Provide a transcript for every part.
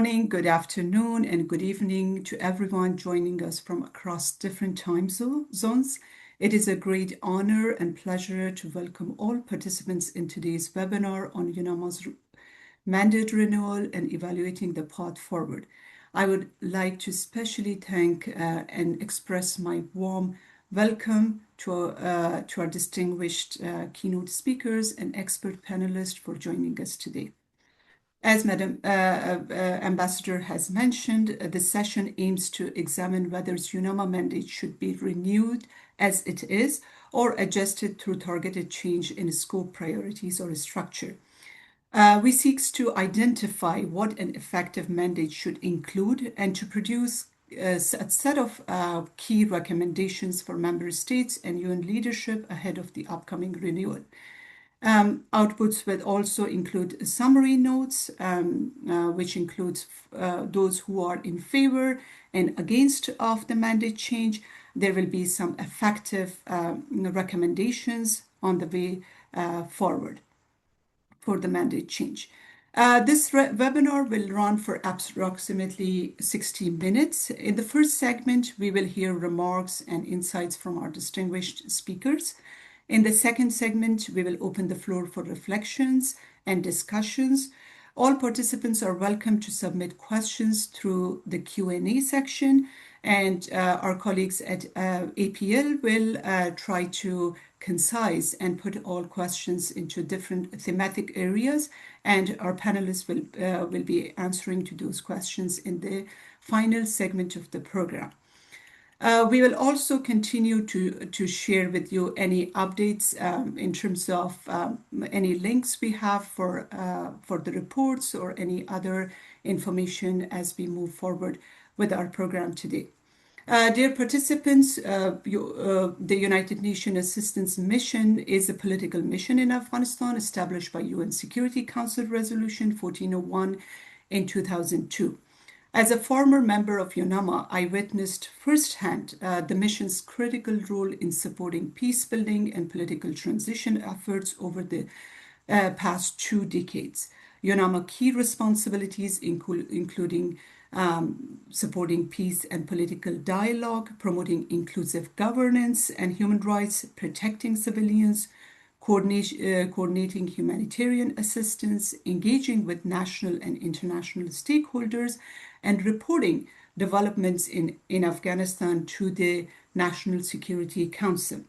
morning, good afternoon, and good evening to everyone joining us from across different time zones. It is a great honor and pleasure to welcome all participants in today's webinar on UNAMA's mandate renewal and evaluating the path forward. I would like to especially thank and express my warm welcome to our distinguished keynote speakers and expert panelists for joining us today. As Madam Ambassador has mentioned, the session aims to examine whether UNAMA mandate should be renewed as it is or adjusted through targeted change in scope, priorities, or structure. We seek to identify what an effective mandate should include and to produce a set of key recommendations for member states and UN leadership ahead of the upcoming renewal. Outputs will also include summary notes, which includes those who are in favor and against of the mandate change. There will be some effective recommendations on the way forward for the mandate change. This webinar will run for approximately 60 minutes. In the first segment, we will hear remarks and insights from our distinguished speakers. In the second segment, we will open the floor for reflections and discussions. All participants are welcome to submit questions through the Q&A section, and our colleagues at APL will try to concise and put all questions into different thematic areas, and our panelists will be answering to those questions in the final segment of the program. We will also continue to share with you any updates in terms of any links we have for the reports or any other information as we move forward with our program today. Dear participants, the United Nations Assistance Mission is a political mission in Afghanistan established by UN Security Council Resolution 1401 in 2002. As a former member of UNAMA, I witnessed firsthand the mission's critical role in supporting peace building and political transition efforts over the past 2 decades. UNAMA key responsibilities including supporting peace and political dialogue, promoting inclusive governance and human rights, protecting civilians, coordinating humanitarian assistance, engaging with national and international stakeholders, and reporting developments in Afghanistan to the National Security Council.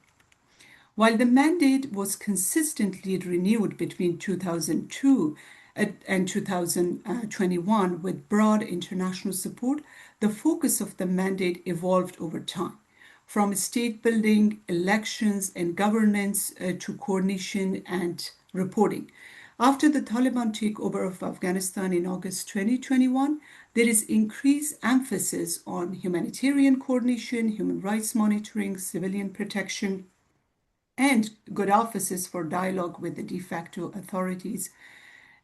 While the mandate was consistently renewed between 2002 and 2021 with broad international support, the focus of the mandate evolved over time, from state building, elections, and governance to coordination and reporting. After the Taliban takeover of Afghanistan in August 2021, there is increased emphasis on humanitarian coordination, human rights monitoring, civilian protection, and good offices for dialogue with the de facto authorities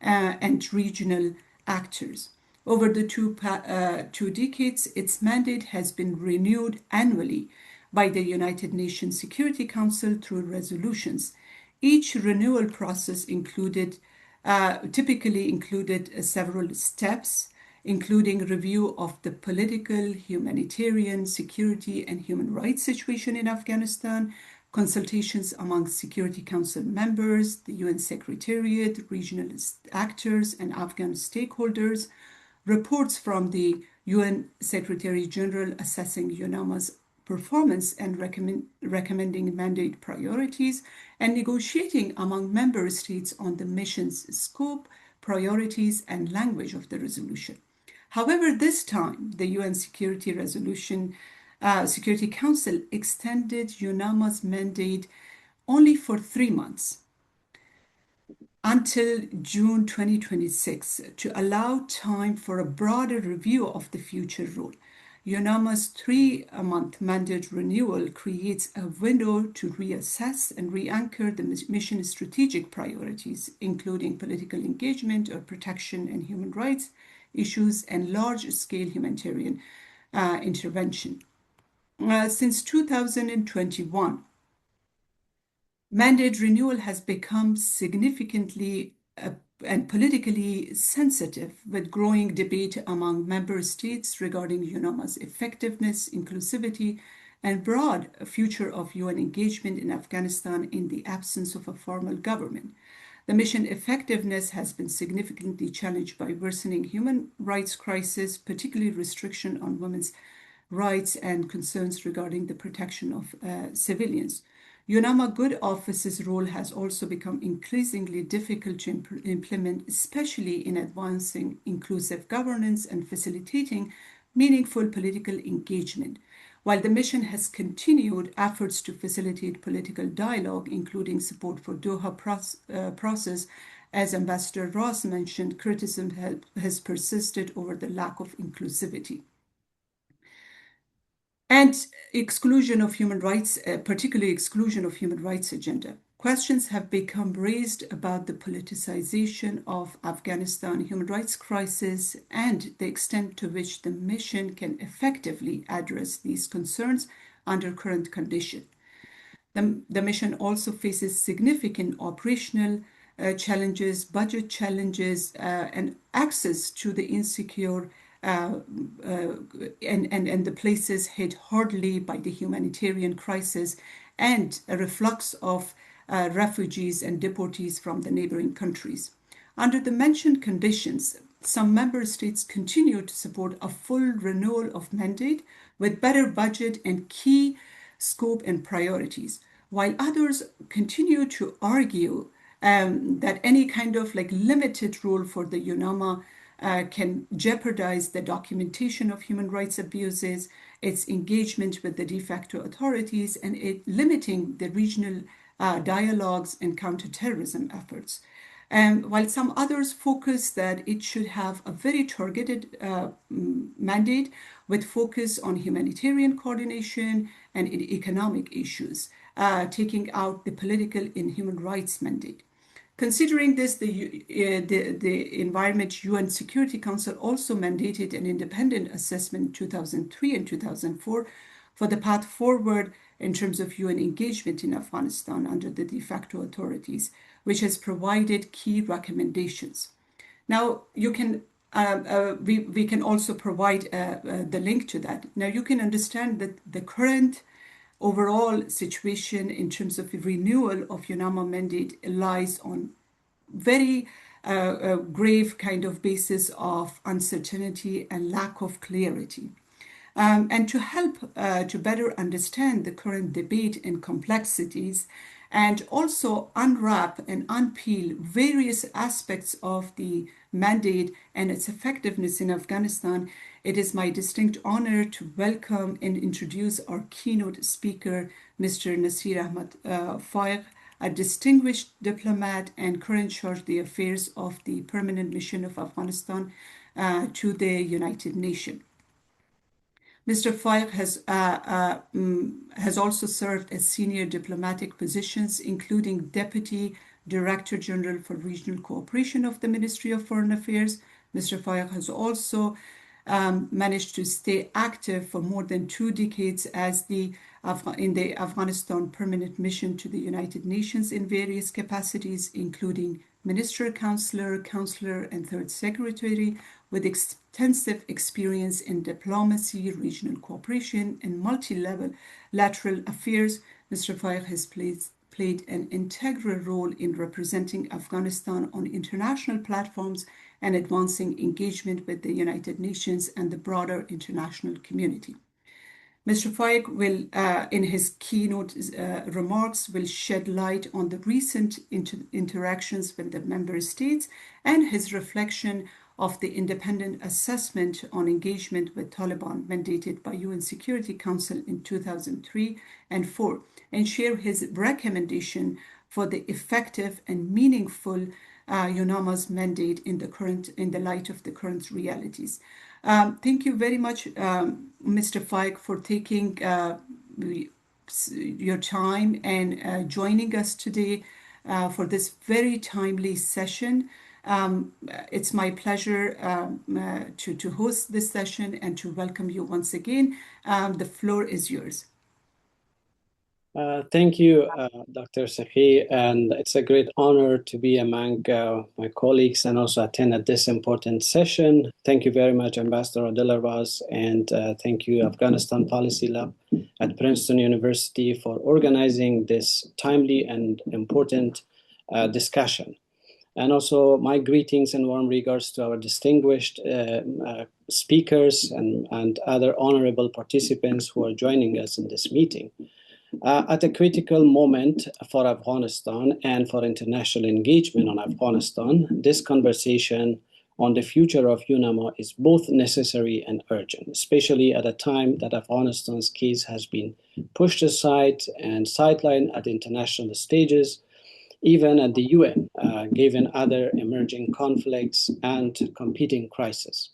and regional actors. Over the two decades, its mandate has been renewed annually by the United Nations Security Council through resolutions. Each renewal process typically included several steps, including review of the political, humanitarian, security, and human rights situation in Afghanistan, consultations among Security Council members, the UN Secretariat, regional actors, and Afghan stakeholders, reports from the UN Secretary General assessing UNAMA's performance and recommending mandate priorities, and negotiating among member states on the mission's scope, priorities, and language of the resolution. However, this time, the UN Security Council extended UNAMA's mandate only for 3 months until June 2026 to allow time for a broader review of the future role. UNAMA's 3-month mandate renewal creates a window to reassess and re-anchor the mission's strategic priorities, including political engagement or protection and human rights issues and large-scale humanitarian intervention. Since 2021, mandate renewal has become significantly and politically sensitive, with growing debate among member states regarding UNAMA's effectiveness, inclusivity, and broad future of UN engagement in Afghanistan in the absence of a formal government. The mission effectiveness has been significantly challenged by worsening human rights crisis, particularly restriction on women's rights and concerns regarding the protection of civilians. UNAMA Good Office's role has also become increasingly difficult to implement, especially in advancing inclusive governance and facilitating meaningful political engagement. While the mission has continued efforts to facilitate political dialogue, including support for Doha process, as Ambassador Ross mentioned, criticism has persisted over the lack of inclusivity and exclusion of human rights, particularly exclusion of human rights agenda. Questions have become raised about the politicization of Afghanistan human rights crisis and the extent to which the mission can effectively address these concerns under current conditions. The mission also faces significant operational challenges, budget challenges, and access to the insecure and the places hit hardly by the humanitarian crisis and a reflux of refugees and deportees from the neighboring countries. Under the mentioned conditions, some member states continue to support a full renewal of mandate with better budget and key scope and priorities, while others continue to argue that any kind of like limited rule for the UNAMA can jeopardize the documentation of human rights abuses, its engagement with the de facto authorities, and it limiting the regional dialogues and counterterrorism efforts. While some others focus that it should have a very targeted mandate with focus on humanitarian coordination and economic issues, taking out the political and human rights mandate. Considering this, the Environment UN Security Council also mandated an independent assessment in 2003 and 2004 for the path forward in terms of UN engagement in Afghanistan under the de facto authorities, which has provided key recommendations. Now, you can we can also provide the link to that. Now, you can understand that the current overall situation in terms of the renewal of UNAMA mandate lies on very grave kind of basis of uncertainty and lack of clarity. And to help to better understand the current debate and complexities, and also unwrap and unpeel various aspects of the mandate and its effectiveness in Afghanistan, it is my distinct honor to welcome and introduce our keynote speaker, Mr. Nasir Ahmad Faiq, a distinguished diplomat and current charge the affairs of the permanent mission of Afghanistan to the United Nations. Mr. Faiq has also served as senior diplomatic positions, including Deputy Director General for Regional Cooperation of the Ministry of Foreign Affairs. Mr. Faiq has also managed to stay active for more than 2 decades as in the Afghanistan Permanent Mission to the United Nations in various capacities, including Minister, Counselor, and Third Secretary, with extensive experience in diplomacy, regional cooperation, and multilateral affairs. Mr. Faiq has played an integral role in representing Afghanistan on international platforms and advancing engagement with the United Nations and the broader international community. Mr. Faiq will, in his keynote remarks, will shed light on the recent interactions with the member states and his reflection of the independent assessment on engagement with Taliban mandated by UN Security Council in 2003 and 4, and share his recommendation for the effective and meaningful UNAMA's mandate in the light of the current realities. Thank you very much, Mr. Faiq, for taking your time and joining us today for this very timely session. It's my pleasure to host this session and to welcome you once again. The floor is yours. Thank you, Dr. Sakhi, and it's a great honor to be among my colleagues and also attend at this important session. Thank you very much, Ambassador Adelarvaz, and thank you, Afghanistan Policy Lab at Princeton University for organizing this timely and important discussion. And also my greetings and warm regards to our distinguished speakers and other honorable participants who are joining us in this meeting. At a critical moment for Afghanistan and for international engagement on Afghanistan, this conversation on the future of UNAMA is both necessary and urgent, especially at a time that Afghanistan's case has been pushed aside and sidelined at international stages, even at the UN, given other emerging conflicts and competing crises.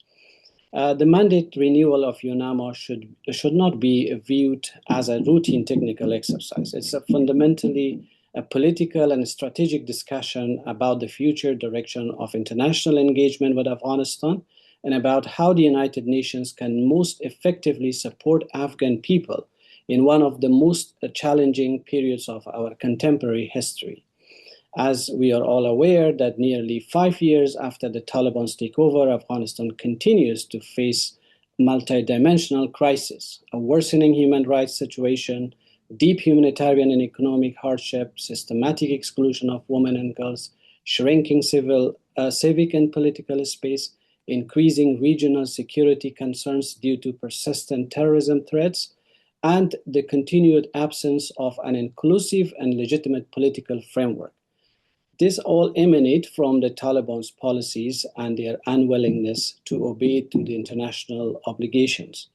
The mandate renewal of UNAMA should not be viewed as a routine technical exercise. It's fundamentally a political and strategic discussion about the future direction of international engagement with Afghanistan and about how the United Nations can most effectively support Afghan people in one of the most challenging periods of our contemporary history. As we are all aware that nearly 5 years after the Taliban's takeover, Afghanistan continues to face multidimensional crisis, a worsening human rights situation, deep humanitarian and economic hardship, systematic exclusion of women and girls, shrinking civic and political space, increasing regional security concerns due to persistent terrorism threats, and the continued absence of an inclusive and legitimate political framework. This all emanate from the Taliban's policies and their unwillingness to obey to the international obligations.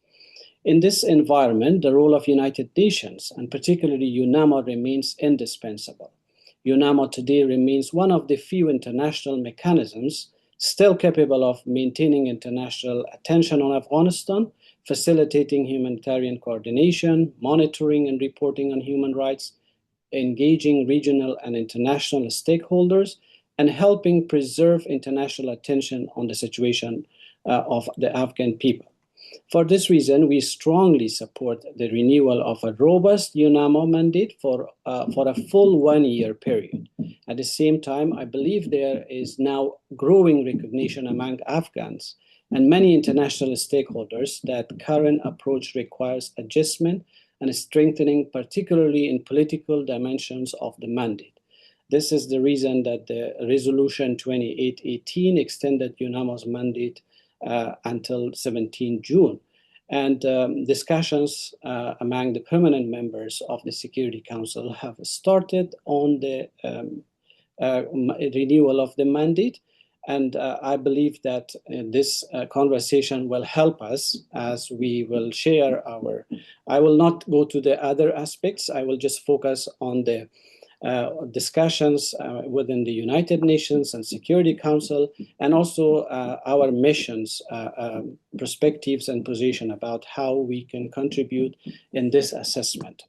In this environment, the role of United Nations, and particularly UNAMA, remains indispensable. UNAMA today remains one of the few international mechanisms still capable of maintaining international attention on Afghanistan, facilitating humanitarian coordination, monitoring and reporting on human rights, engaging regional and international stakeholders, and helping preserve international attention on the situation of the Afghan people. For this reason, we strongly support the renewal of a robust UNAMA mandate for a full 1-year period. At the same time, I believe there is now growing recognition among Afghans and many international stakeholders that current approach requires adjustment and strengthening, particularly in political dimensions of the mandate. This is the reason that the Resolution 2818 extended UNAMA's mandate until 17 June. And discussions among the permanent members of the Security Council have started on the renewal of the mandate. And I believe that this conversation will help us as we will share I will not go to the other aspects. I will just focus on the discussions within the United Nations and Security Council, and also our missions, perspectives and position about how we can contribute in this assessment.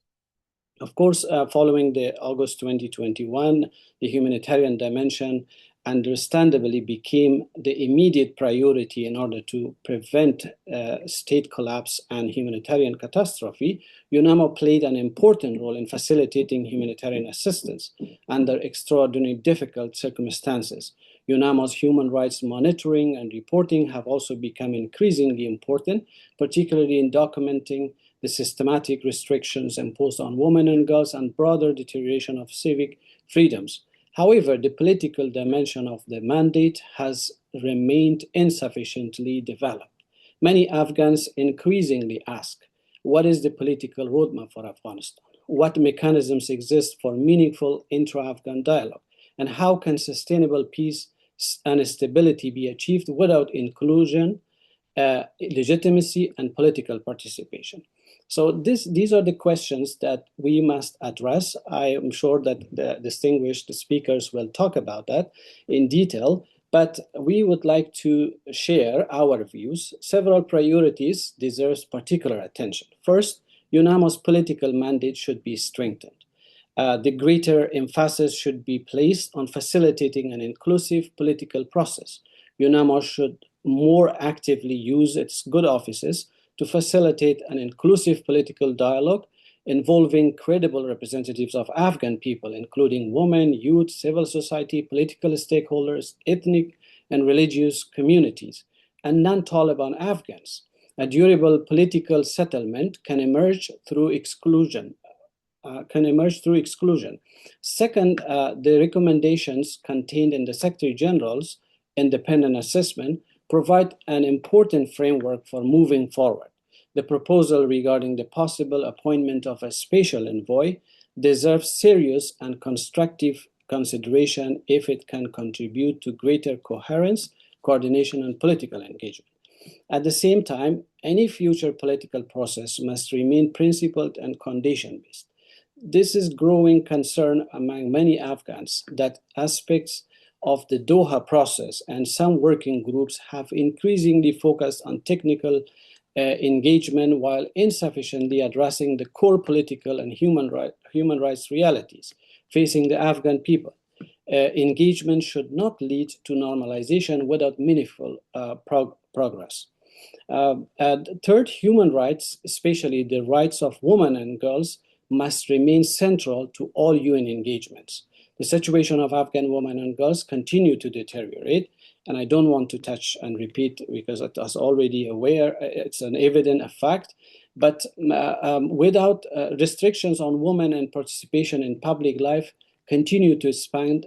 Of course, following the August 2021, the humanitarian dimension understandably became the immediate priority in order to prevent state collapse and humanitarian catastrophe. UNAMA played an important role in facilitating humanitarian assistance under extraordinarily difficult circumstances. UNAMA's human rights monitoring and reporting have also become increasingly important, particularly in documenting the systematic restrictions imposed on women and girls and broader deterioration of civic freedoms. However, the political dimension of the mandate has remained insufficiently developed. Many Afghans increasingly ask, what is the political roadmap for Afghanistan? What mechanisms exist for meaningful intra-Afghan dialogue? And how can sustainable peace and stability be achieved without inclusion, legitimacy, and political participation? So these are the questions that we must address. I am sure that the distinguished speakers will talk about that in detail, but we would like to share our views. Several priorities deserve particular attention. First, UNAMA's political mandate should be strengthened. The greater emphasis should be placed on facilitating an inclusive political process. UNAMA should more actively use its good offices to facilitate an inclusive political dialogue, involving credible representatives of Afghan people, including women, youth, civil society, political stakeholders, ethnic and religious communities, and non-Taliban Afghans. A durable political settlement can emerge through exclusion. Second, the recommendations contained in the Secretary General's independent assessment provide an important framework for moving forward. The proposal regarding the possible appointment of a special envoy deserves serious and constructive consideration if it can contribute to greater coherence, coordination, and political engagement. At the same time, any future political process must remain principled and condition-based. This is growing concern among many Afghans that aspects of the Doha process and some working groups have increasingly focused on technical engagement while insufficiently addressing the core political and human rights realities facing the Afghan people. Engagement should not lead to normalization without meaningful progress. Third, human rights, especially the rights of women and girls, must remain central to all UN engagements. The situation of Afghan women and girls continue to deteriorate, and I don't want to touch and repeat because it is already aware, it's an evident fact, but without restrictions on women and participation in public life continue to expand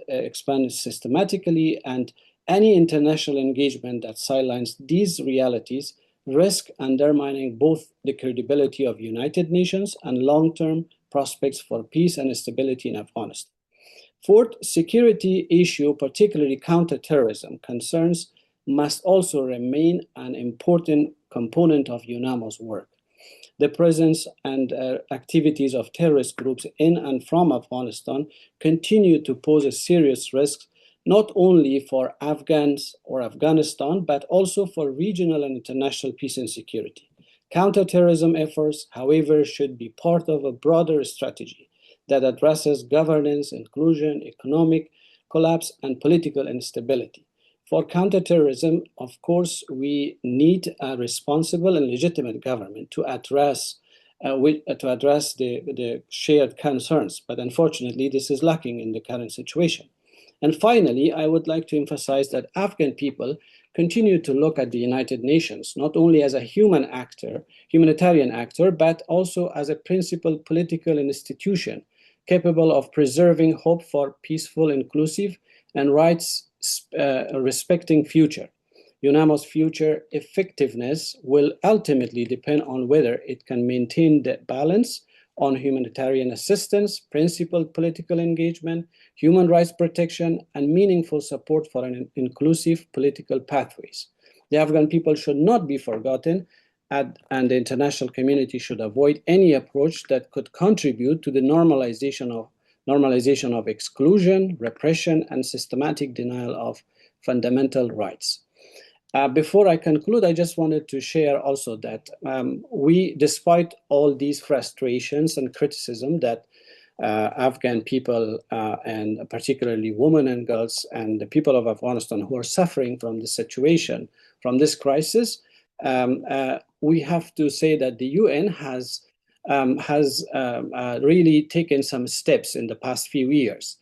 systematically, and any international engagement that sidelines these realities risk undermining both the credibility of United Nations and long-term prospects for peace and stability in Afghanistan. Fourth, security issue, particularly counterterrorism concerns, must also remain an important component of UNAMA's work. The presence and activities of terrorist groups in and from Afghanistan continue to pose a serious risk not only for Afghans or Afghanistan, but also for regional and international peace and security. Counterterrorism efforts, however, should be part of a broader strategy that addresses governance, inclusion, economic collapse, and political instability. For counterterrorism, of course, we need a responsible and legitimate government to address the shared concerns. But unfortunately, this is lacking in the current situation. And finally, I would like to emphasize that Afghan people continue to look at the United Nations not only as a humanitarian actor, but also as a principal political institution capable of preserving hope for peaceful, inclusive, and rights respecting future. UNAMA's future effectiveness will ultimately depend on whether it can maintain the balance on humanitarian assistance, principled political engagement, human rights protection, and meaningful support for an inclusive political pathways. The Afghan people should not be forgotten, and the international community should avoid any approach that could contribute to the normalization of exclusion, repression, and systematic denial of fundamental rights. Before I conclude, I just wanted to share also that despite all these frustrations and criticism that Afghan people, and particularly women and girls and the people of Afghanistan who are suffering from this situation, from this crisis, we have to say that the UN has really taken some steps in the past few years.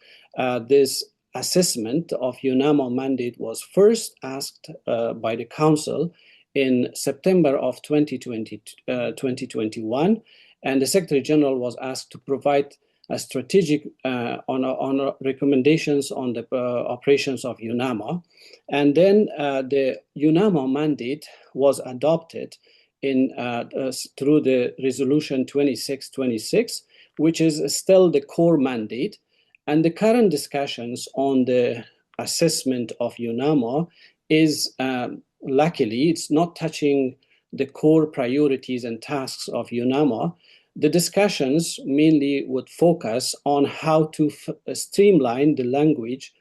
This assessment of UNAMA mandate was first asked by the Council in September of 2021, and the Secretary General was asked to provide a strategic on recommendations on the operations of UNAMA. And then the UNAMA mandate was adopted through the Resolution 2626, which is still the core mandate. And the current discussions on the assessment of UNAMA is, luckily, it's not touching the core priorities and tasks of UNAMA. The discussions mainly would focus on how to streamline the language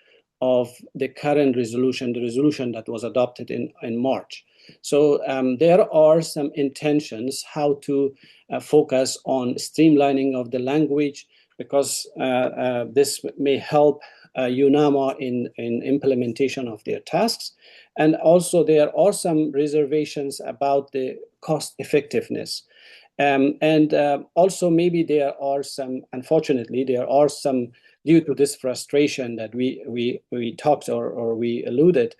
of the current resolution, the resolution that was adopted in March. So there are some intentions how to focus on streamlining of the language, because this may help UNAMA in implementation of their tasks. And also there are some reservations about the cost effectiveness. And also maybe there are some, unfortunately, there are some, due to this frustration that we talked or we alluded,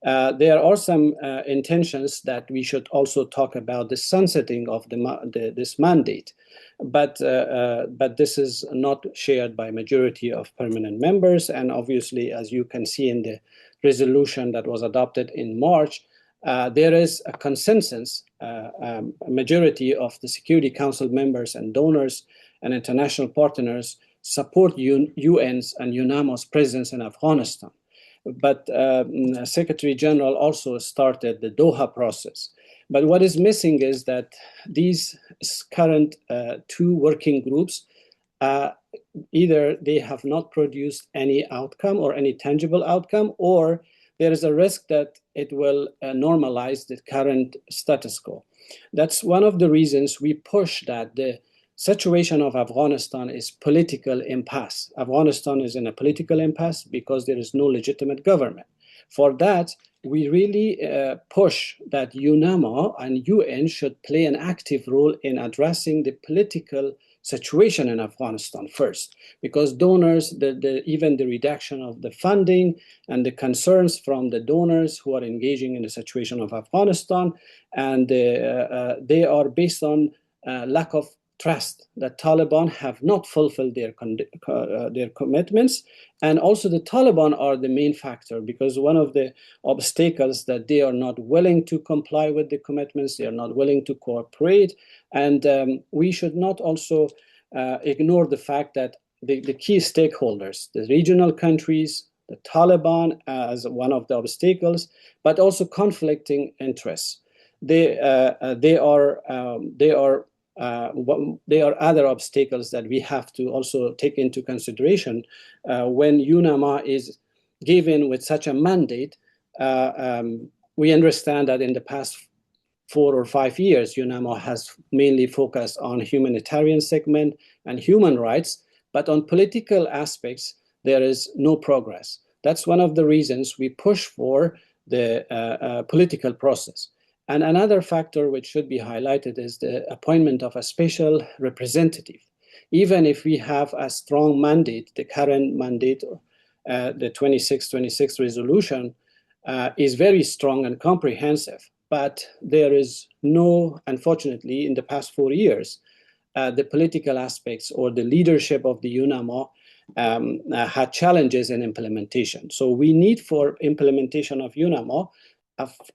there are some intentions that we should also talk about the sunsetting of this mandate. But this is not shared by majority of permanent members. And obviously, as you can see in the resolution that was adopted in March, there is a consensus, a majority of the Security Council members and donors and international partners support UN's and UNAMA's presence in Afghanistan. But Secretary General also started the Doha process. But what is missing is that these current two working groups, either they have not produced any outcome or any tangible outcome, or there is a risk that it will normalize the current status quo. That's one of the reasons we push that the situation of Afghanistan is political impasse. Afghanistan is in a political impasse because there is no legitimate government. For that, we really push that UNAMA and UN should play an active role in addressing the political situation in Afghanistan first, because donors, even the reduction of the funding and the concerns from the donors who are engaging in the situation of Afghanistan, and they are based on lack of trust that Taliban have not fulfilled their commitments. And also the Taliban are the main factor, because one of the obstacles that they are not willing to comply with the commitments, they are not willing to cooperate. And we should not also ignore the fact that the key stakeholders, the regional countries, the Taliban as one of the obstacles, but also conflicting interests. There are other obstacles that we have to also take into consideration when UNAMA is given with such a mandate. We understand that in the past 4 or 5 years, UNAMA has mainly focused on humanitarian segment and human rights, but on political aspects, there is no progress. That's one of the reasons we push for the political process. And another factor which should be highlighted is the appointment of a special representative. Even if we have a strong mandate, the current mandate, the 2626 resolution is very strong and comprehensive, but there is no, unfortunately, in the past 4 years, the political aspects or the leadership of the UNAMA had challenges in implementation. So we need for implementation of UNAMA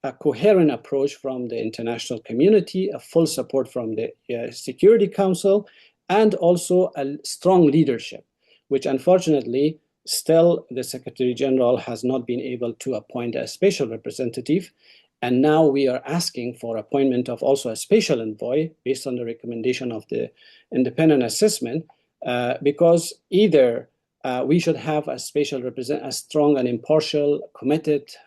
a coherent approach from the international community, a full support from the Security Council, and also a strong leadership, which unfortunately still the Secretary General has not been able to appoint a special representative. And now we are asking for appointment of also a special envoy based on the recommendation of the independent assessment, because either we should have a a strong and impartial,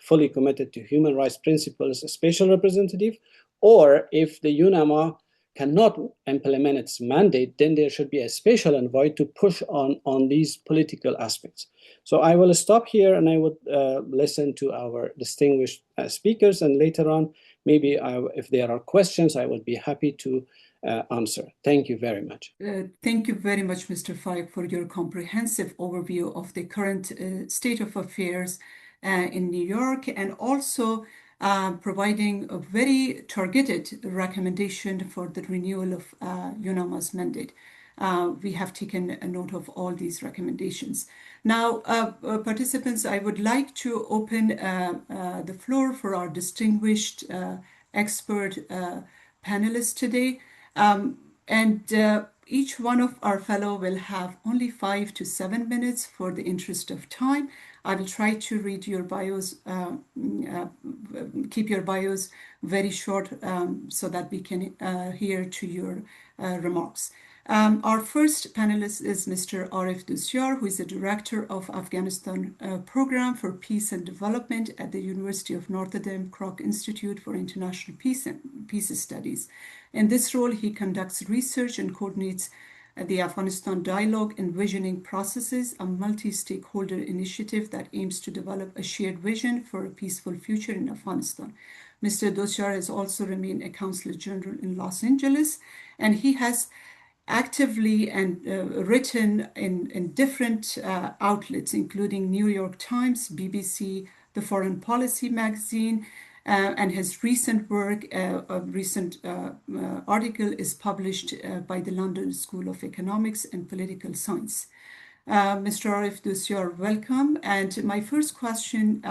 fully committed to human rights principles, a special representative, or if the UNAMA cannot implement its mandate, then there should be a special envoy to push on these political aspects. So I will stop here and I would listen to our distinguished speakers, and later on, maybe if there are questions, I would be happy to answer. Thank you very much. Thank you very much, Mr. Faik, for your comprehensive overview of the current state of affairs in New York, and also providing a very targeted recommendation for the renewal of UNAMA's mandate. We have taken a note of all these recommendations. Now, participants, I would like to open the floor for our distinguished expert panelists today. Each one of our fellow will have only 5 to 7 minutes for the interest of time. I will try to read your bios, keep your bios very short so that we can hear to your remarks. Our first panelist is Mr. Arif Dusyar, who is the Director of Afghanistan Program for Peace and Development at the University of Notre Dame Kroc Institute for International Peace Studies. In this role, he conducts research and coordinates the Afghanistan Dialogue Envisioning Processes, a multi-stakeholder initiative that aims to develop a shared vision for a peaceful future in Afghanistan. Mr. Doshar has also remained a Consul General in Los Angeles, and he has actively and written in different outlets, including New York Times, BBC, the Foreign Policy magazine, and his recent work, a recent article is published by the London School of Economics and Political Science. Mr. Arif Dus, you're welcome. And my first question,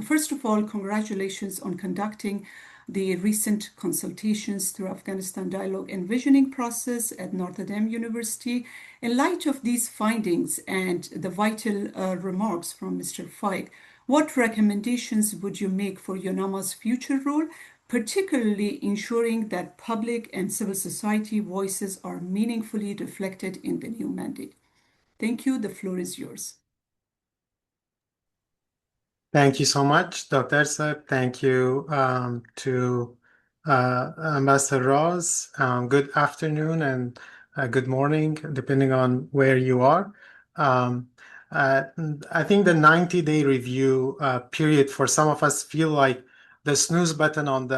first of all, congratulations on conducting the recent consultations through Afghanistan Dialogue and Visioning process at Notre Dame University. In light of these findings and the vital remarks from Mr. Feig, what recommendations would you make for UNAMA's future role, particularly ensuring that public and civil society voices are meaningfully reflected in the new mandate? Thank you. The floor is yours. Thank you so much, Dr. Saib. Thank you to Ambassador Ross. Good afternoon and good morning, depending on where you are. I think the 90-day review period for some of us feel like the snooze button on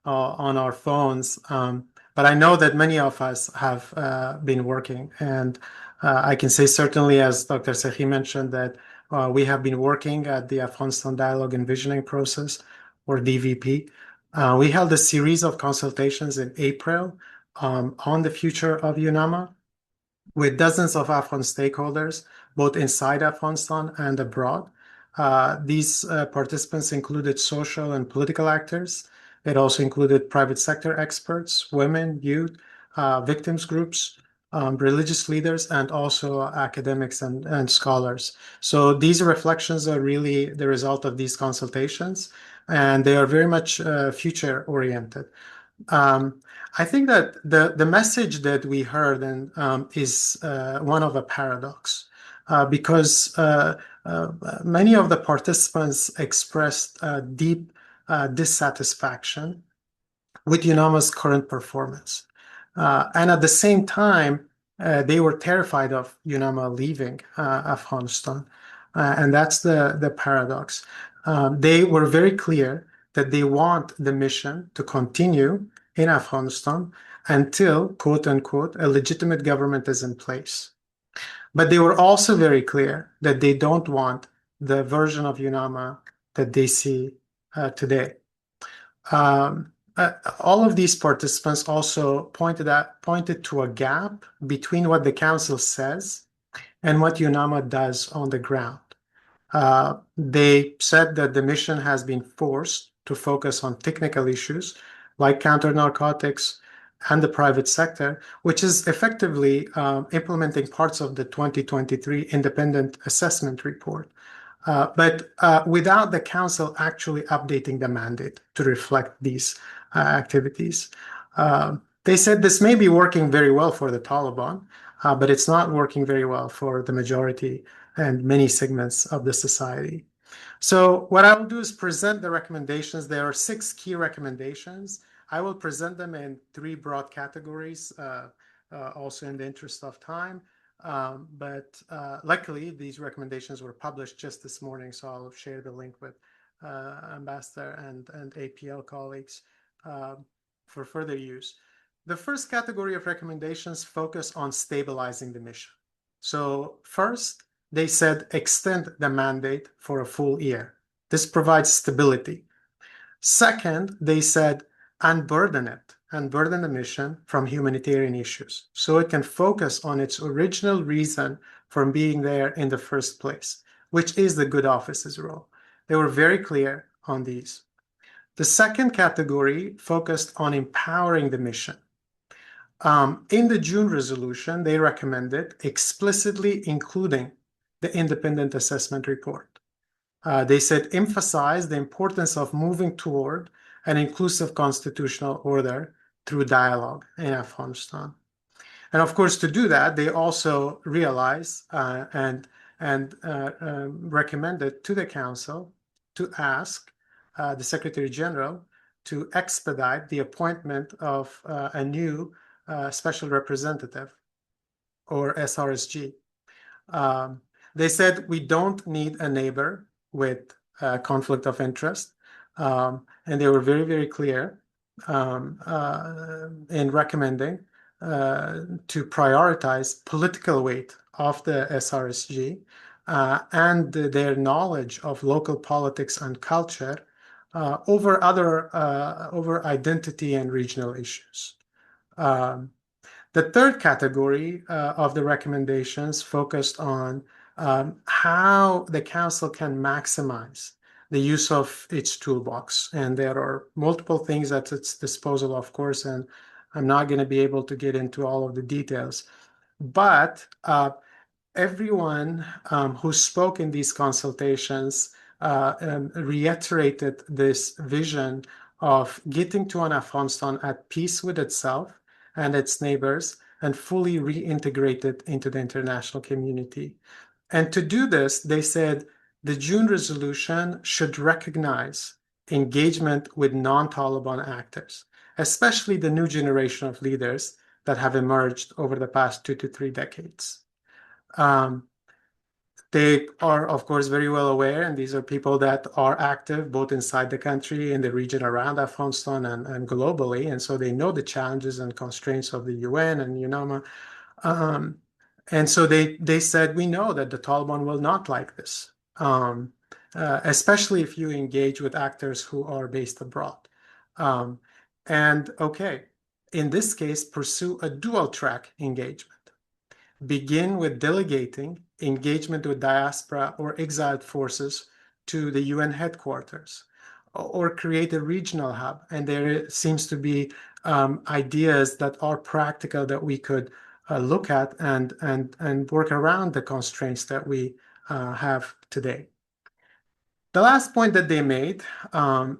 our phones, but I know that many of us have been working, and I can say certainly, as Dr. Sehi mentioned, that we have been working at the Afghanistan Dialogue and Visioning process, or DVP. We held a series of consultations in April on the future of UNAMA with dozens of Afghan stakeholders, both inside Afghanistan and abroad. These participants included social and political actors. It also included private sector experts, women, youth, victims groups, religious leaders, and also academics and scholars. So these reflections are really the result of these consultations, and they are very much future-oriented. I think that the message that we heard is one of a paradox, because many of the participants expressed deep dissatisfaction with UNAMA's current performance. And at the same time, they were terrified of UNAMA leaving Afghanistan. And that's the paradox. They were very clear that they want the mission to continue in Afghanistan until, quote unquote, a legitimate government is in place. But they were also very clear that they don't want the version of UNAMA that they see today. All of these participants also pointed to a gap between what the Council says and what UNAMA does on the ground. They said that the mission has been forced to focus on technical issues like counter-narcotics and the private sector, which is effectively implementing parts of the 2023 independent assessment report. But without the Council actually updating the mandate to reflect these activities. They said this may be working very well for the Taliban, but it's not working very well for the majority and many segments of the society. So what I will do is present the recommendations. There are 6 key recommendations. I will present them in 3 broad categories, also in the interest of time. But luckily, these recommendations were published just this morning, so I'll share the link with Ambassador and APL colleagues for further use. The first category of recommendations focus on stabilizing the mission. So first, they said extend the mandate for a full year. This provides stability. Second, they said unburden the mission from humanitarian issues so it can focus on its original reason for being there in the first place, which is the good office's role. They were very clear on these. The second category focused on empowering the mission. In the June resolution, they recommended explicitly including the independent assessment report. They said emphasize the importance of moving toward an inclusive constitutional order through dialogue in Afghanistan. And of course, to do that, they also realized and recommended to the Council to ask the Secretary General to expedite the appointment of a new special representative, or SRSG. They said we don't need a neighbor with conflict of interest. And they were very, very clear in recommending to prioritize political weight of the SRSG and their knowledge of local politics and culture over identity and regional issues. The third category of the recommendations focused on how the council can maximize the use of its toolbox. And there are multiple things at its disposal, of course, and I'm not going to be able to get into all of the details. But everyone who spoke in these consultations reiterated this vision of getting to an Afghanistan at peace with itself and its neighbors and fully reintegrated into the international community. And to do this, they said the June resolution should recognize engagement with non-Taliban actors, especially the new generation of leaders that have emerged over the past 2 to 3 decades. They are, of course, very well aware, and these are people that are active both inside the country, in the region around Afghanistan, and globally. And so they know the challenges and constraints of the UN and UNAMA. And so they said, we know that the Taliban will not like this, especially if you engage with actors who are based abroad. And okay, in this case, pursue a dual track engagement. Begin with delegating engagement with diaspora or exiled forces to the UN headquarters, or create a regional hub. And there seems to be ideas that are practical that we could look at and work around the constraints that we have today. The last point that they made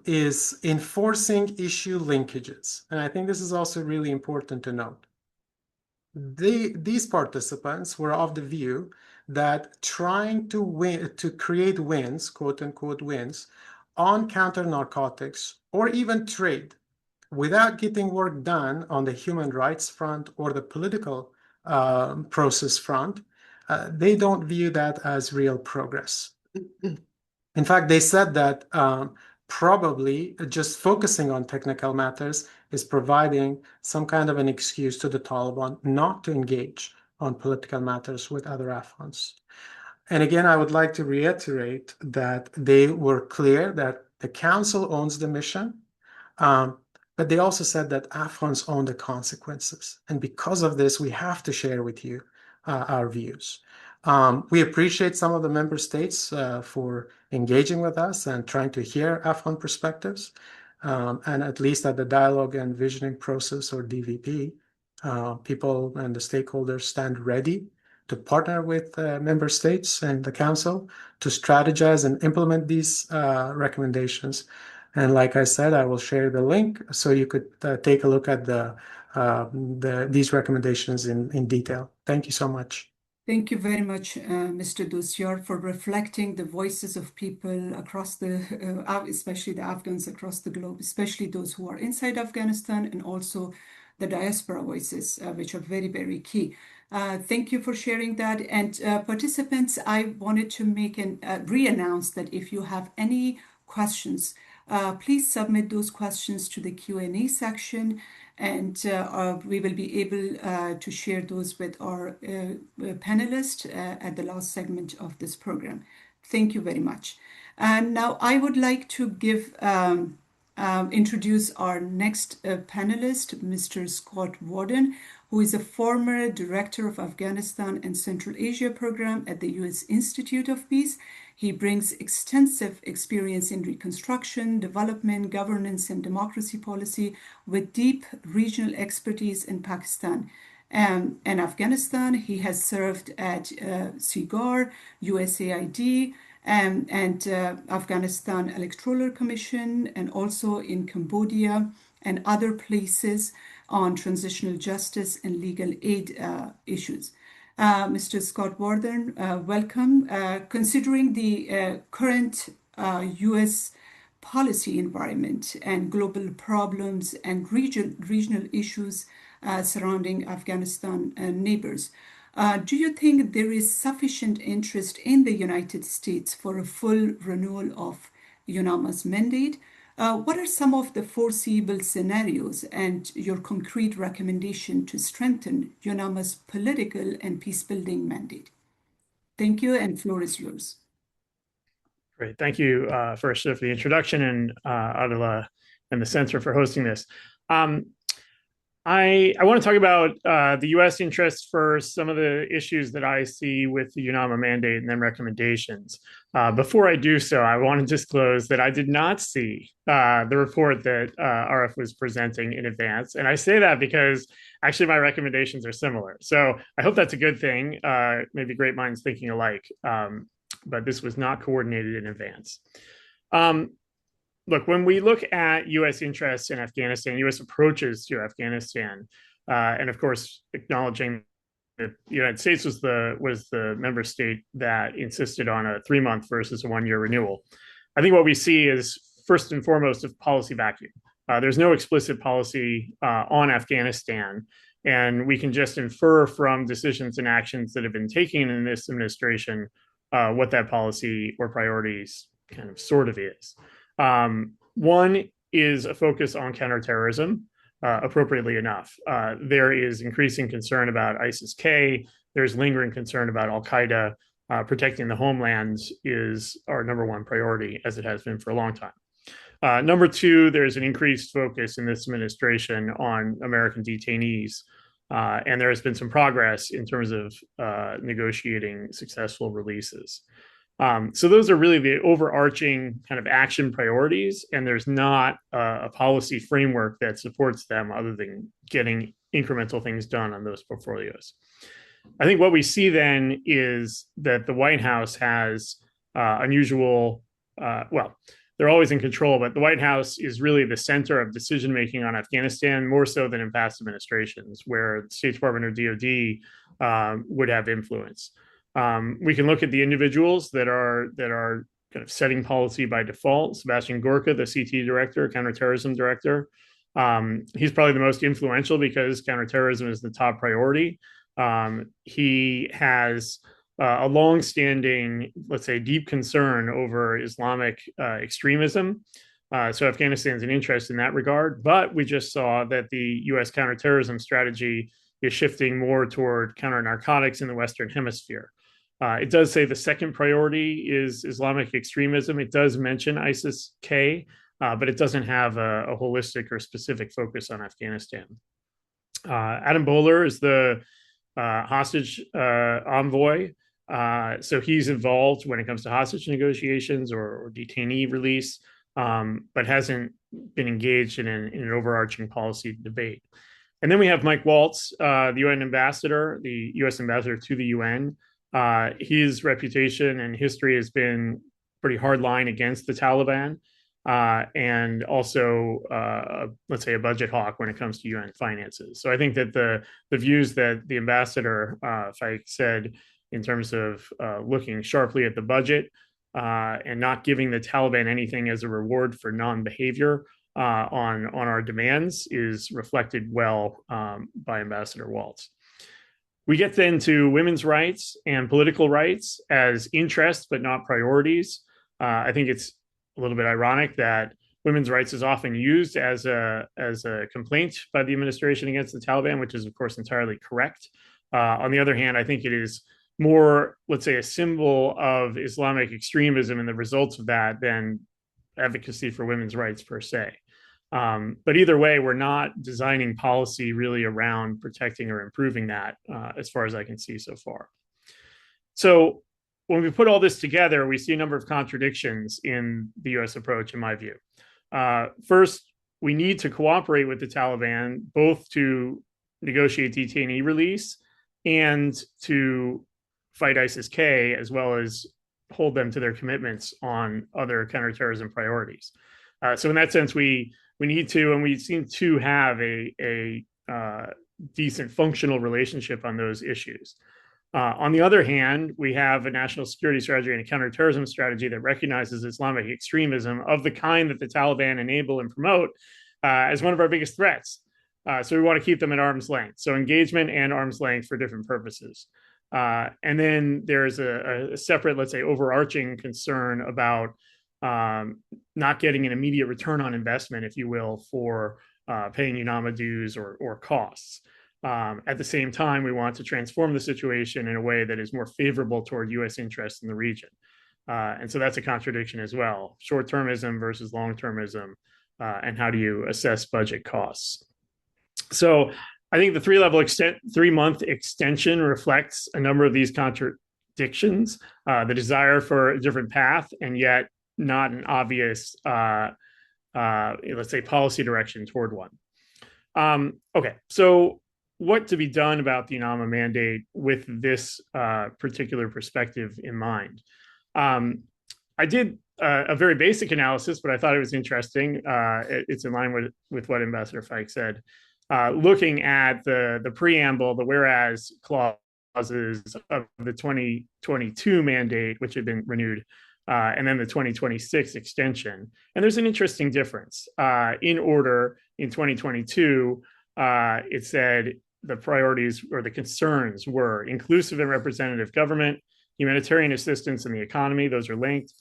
is enforcing issue linkages. And I think this is also really important to note. These participants were of the view that trying to create wins, quote unquote wins, on counter narcotics or even trade without getting work done on the human rights front or the political process front, they don't view that as real progress. In fact, they said that probably just focusing on technical matters is providing some kind of an excuse to the Taliban not to engage on political matters with other Afghans. And again, I would like to reiterate that they were clear that the council owns the mission, but they also said that Afghans own the consequences. And because of this, we have to share with you our views. We appreciate some of the member states for engaging with us and trying to hear Afghan perspectives. And at least at the dialogue and visioning process, or DVP, people and the stakeholders stand ready to partner with member states and the council to strategize and implement these recommendations. And like I said, I will share the link so you could take a look at these recommendations in detail. Thank you so much. Thank you very much, Mr. Dossier, for reflecting the voices of people across especially the Afghans across the globe, especially those who are inside Afghanistan, and also the diaspora voices, which are very, very key. Thank you for sharing that. And participants, I wanted to make re-announce that if you have any questions, please submit those questions to the Q&A section, and we will be able to share those with our panelists at the last segment of this program. Thank you very much. And now I would like to introduce our next panelist, Mr. Scott Warden, who is a former director of Afghanistan and Central Asia program at the U.S. Institute of Peace. He brings extensive experience in reconstruction, development, governance, and democracy policy, with deep regional expertise in Pakistan and Afghanistan. He has served at CIGAR, USAID, and Afghanistan Electoral Commission, and also in Cambodia and other places on transitional justice and legal aid issues. Mr. Scott Warden, welcome. Considering the current U.S. policy environment and global problems and regional issues surrounding Afghanistan neighbors, do you think there is sufficient interest in the United States for a full renewal of UNAMA's mandate? What are some of the foreseeable scenarios and your concrete recommendation to strengthen UNAMA's political and peace-building mandate? Thank you, and floor is yours. Great. Thank you, first for the introduction, and Adela and the Center for hosting this. I want to talk about the U.S. interests for some of the issues that I see with the UNAMA mandate and then recommendations. Before I do so, I want to disclose that I did not see the report that RF was presenting in advance. And I say that because actually my recommendations are similar. So I hope that's a good thing. Maybe great minds thinking alike. But this was not coordinated in advance. Look, when we look at U.S. interests in Afghanistan, U.S. approaches to Afghanistan, and of course, acknowledging that the United States was the member state that insisted on a 3-month versus a 1-year renewal, I think what we see is first and foremost a policy vacuum. There's no explicit policy on Afghanistan, and we can just infer from decisions and actions that have been taken in this administration what that policy or priorities kind of sort of is. One is a focus on counterterrorism, appropriately enough. There is increasing concern about ISIS-K. There's lingering concern about Al-Qaeda. Protecting the homelands is our number one priority, as it has been for a long time. Number two, there's an increased focus in this administration on American detainees. And there has been some progress in terms of negotiating successful releases. So those are really the overarching kind of action priorities, and there's not a policy framework that supports them other than getting incremental things done on those portfolios. I think what we see then is that the White House has unusual, well, they're always in control, but the White House is really the center of decision-making on Afghanistan, more so than in past administrations, where the State Department or DoD would have influence. We can look at the individuals that are kind of setting policy by default. Sebastian Gorka, the CT director, counterterrorism director. He's probably the most influential because counterterrorism is the top priority. He has a long-standing, let's say, deep concern over Islamic extremism. So Afghanistan's an interest in that regard. But we just saw that the U.S. counterterrorism strategy is shifting more toward counter-narcotics in the Western Hemisphere. It does say the second priority is Islamic extremism. It does mention ISIS-K, but it doesn't have a holistic or specific focus on Afghanistan. Adam Boehler is the hostage envoy. So he's involved when it comes to hostage negotiations or detainee release, but hasn't been engaged in an overarching policy debate. And then we have Mike Waltz, the UN ambassador, the U.S. ambassador to the UN. His reputation and history has been pretty hardline against the Taliban, and also, let's say, a budget hawk when it comes to UN finances. So I think that the views that the ambassador Faik said in terms of looking sharply at the budget and not giving the Taliban anything as a reward for non-behavior on our demands is reflected well by Ambassador Waltz. We get then to women's rights and political rights as interests, but not priorities. I think it's a little bit ironic that women's rights is often used as a complaint by the administration against the Taliban, which is, of course, entirely correct. On the other hand, I think it is more, let's say, a symbol of Islamic extremism and the results of that than advocacy for women's rights per se. But either way, we're not designing policy really around protecting or improving that, as far as I can see so far. So when we put all this together, we see a number of contradictions in the U.S. approach, in my view. First, we need to cooperate with the Taliban, both to negotiate detainee release and to fight ISIS-K, as well as hold them to their commitments on other counterterrorism priorities. So in that sense, we need to, and we seem to have a decent functional relationship on those issues. On the other hand, we have a national security strategy and a counterterrorism strategy that recognizes Islamic extremism of the kind that the Taliban enable and promote as one of our biggest threats. So we want to keep them at arm's length. So engagement and arm's length for different purposes. And then there's a separate, let's say, overarching concern about not getting an immediate return on investment, if you will, for paying UNAMA dues or costs. At the same time, we want to transform the situation in a way that is more favorable toward U.S. interests in the region. And so that's a contradiction as well. Short-termism versus long-termism, and how do you assess budget costs? So I think the three-month extension reflects a number of these contradictions, the desire for a different path, and yet not an obvious, let's say, policy direction toward one. Okay, so what to be done about the UNAMA mandate with this particular perspective in mind? I did a very basic analysis, but I thought it was interesting. It's in line with what Ambassador Fike said. Looking at the preamble, the whereas clauses of the 2022 mandate, which had been renewed, and then the 2026 extension. And there's an interesting difference. In order, in 2022, it said the priorities or the concerns were inclusive and representative government, humanitarian assistance in the economy, those are linked,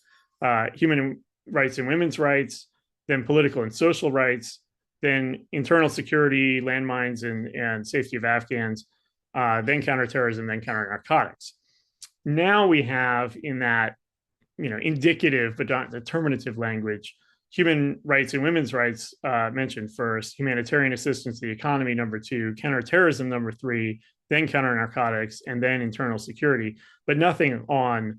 human rights and women's rights, then political and social rights, then internal security, landmines and safety of Afghans, then counterterrorism, then counter-narcotics. Now we have in that, indicative but not determinative language, human rights and women's rights mentioned first, humanitarian assistance to the economy number 2, counterterrorism number 3, then counter-narcotics, and then internal security, but nothing on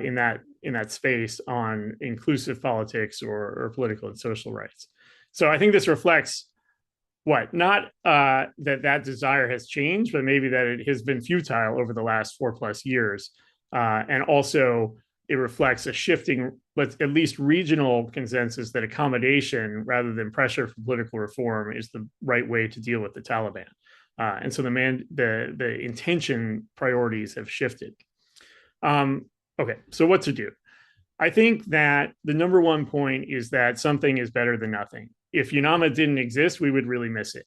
in that space on inclusive politics or political and social rights. So I think this reflects not that desire has changed, but maybe that it has been futile over the last 4+ years, and also it reflects a shifting, but at least regional consensus that accommodation rather than pressure for political reform is the right way to deal with the Taliban. And so the intention priorities have shifted. Okay, so what to do? I think that the number one point is that something is better than nothing. If UNAMA didn't exist, we would really miss it.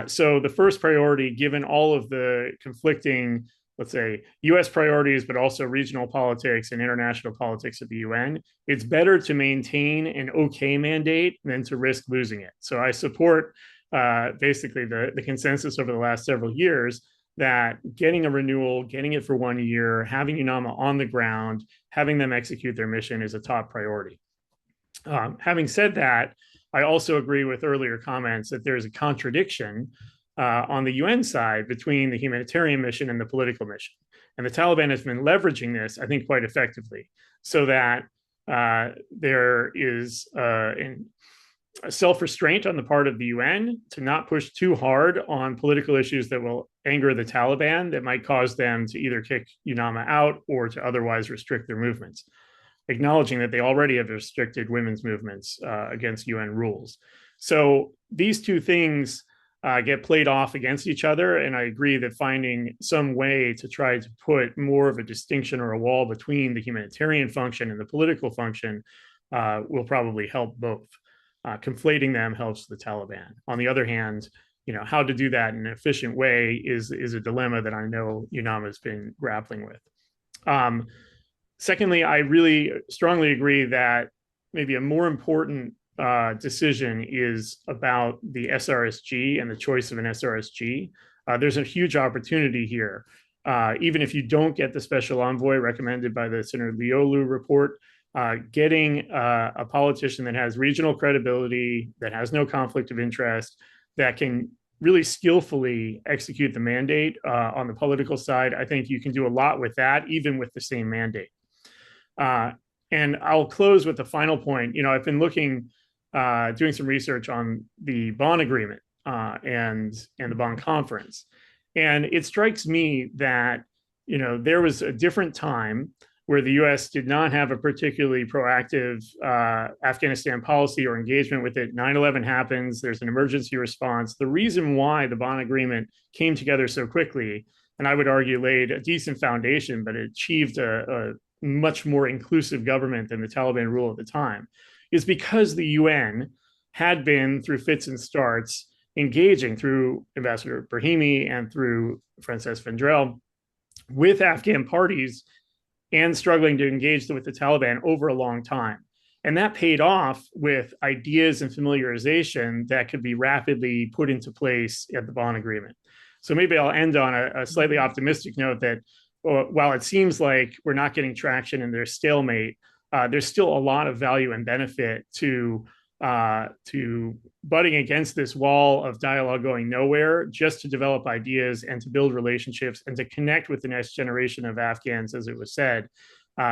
So the first priority, given all of the conflicting, let's say, US priorities, but also regional politics and international politics at the UN, it's better to maintain an okay mandate than to risk losing it. So I support basically the consensus over the last several years that getting a renewal, getting it for 1 year, having UNAMA on the ground, having them execute their mission is a top priority. Having said that, I also agree with earlier comments that there's a contradiction on the UN side between the humanitarian mission and the political mission. And the Taliban has been leveraging this, I think, quite effectively, so that there is a self-restraint on the part of the UN to not push too hard on political issues that will anger the Taliban, that might cause them to either kick UNAMA out or to otherwise restrict their movements, acknowledging that they already have restricted women's movements against UN rules. So these two things get played off against each other. And I agree that finding some way to try to put more of a distinction or a wall between the humanitarian function and the political function will probably help both. Conflating them helps the Taliban. On the other hand, how to do that in an efficient way is a dilemma that I know UNAMA has been grappling with. Secondly, I really strongly agree that maybe a more important decision is about the SRSG and the choice of an SRSG. There's a huge opportunity here. Even if you don't get the special envoy recommended by the Senator Liolu report, getting a politician that has regional credibility, that has no conflict of interest, that can really skillfully execute the mandate on the political side, I think you can do a lot with that, even with the same mandate. And I'll close with the final point. I've been doing some research on the Bonn Agreement and the Bonn Conference. And it strikes me that, there was a different time where the US did not have a particularly proactive Afghanistan policy or engagement with it. 9/11 happens, there's an emergency response. The reason why the Bonn Agreement came together so quickly, and I would argue laid a decent foundation, but it achieved a much more inclusive government than the Taliban rule at the time, is because the UN had been, through fits and starts, engaging through Ambassador Brahimi and through Frances Vendrell with Afghan parties and struggling to engage with the Taliban over a long time. And that paid off with ideas and familiarization that could be rapidly put into place at the Bonn Agreement. So maybe I'll end on a slightly optimistic note that while it seems like we're not getting traction and there's stalemate, there's still a lot of value and benefit to butting against this wall of dialogue going nowhere, just to develop ideas and to build relationships and to connect with the next generation of Afghans, as it was said,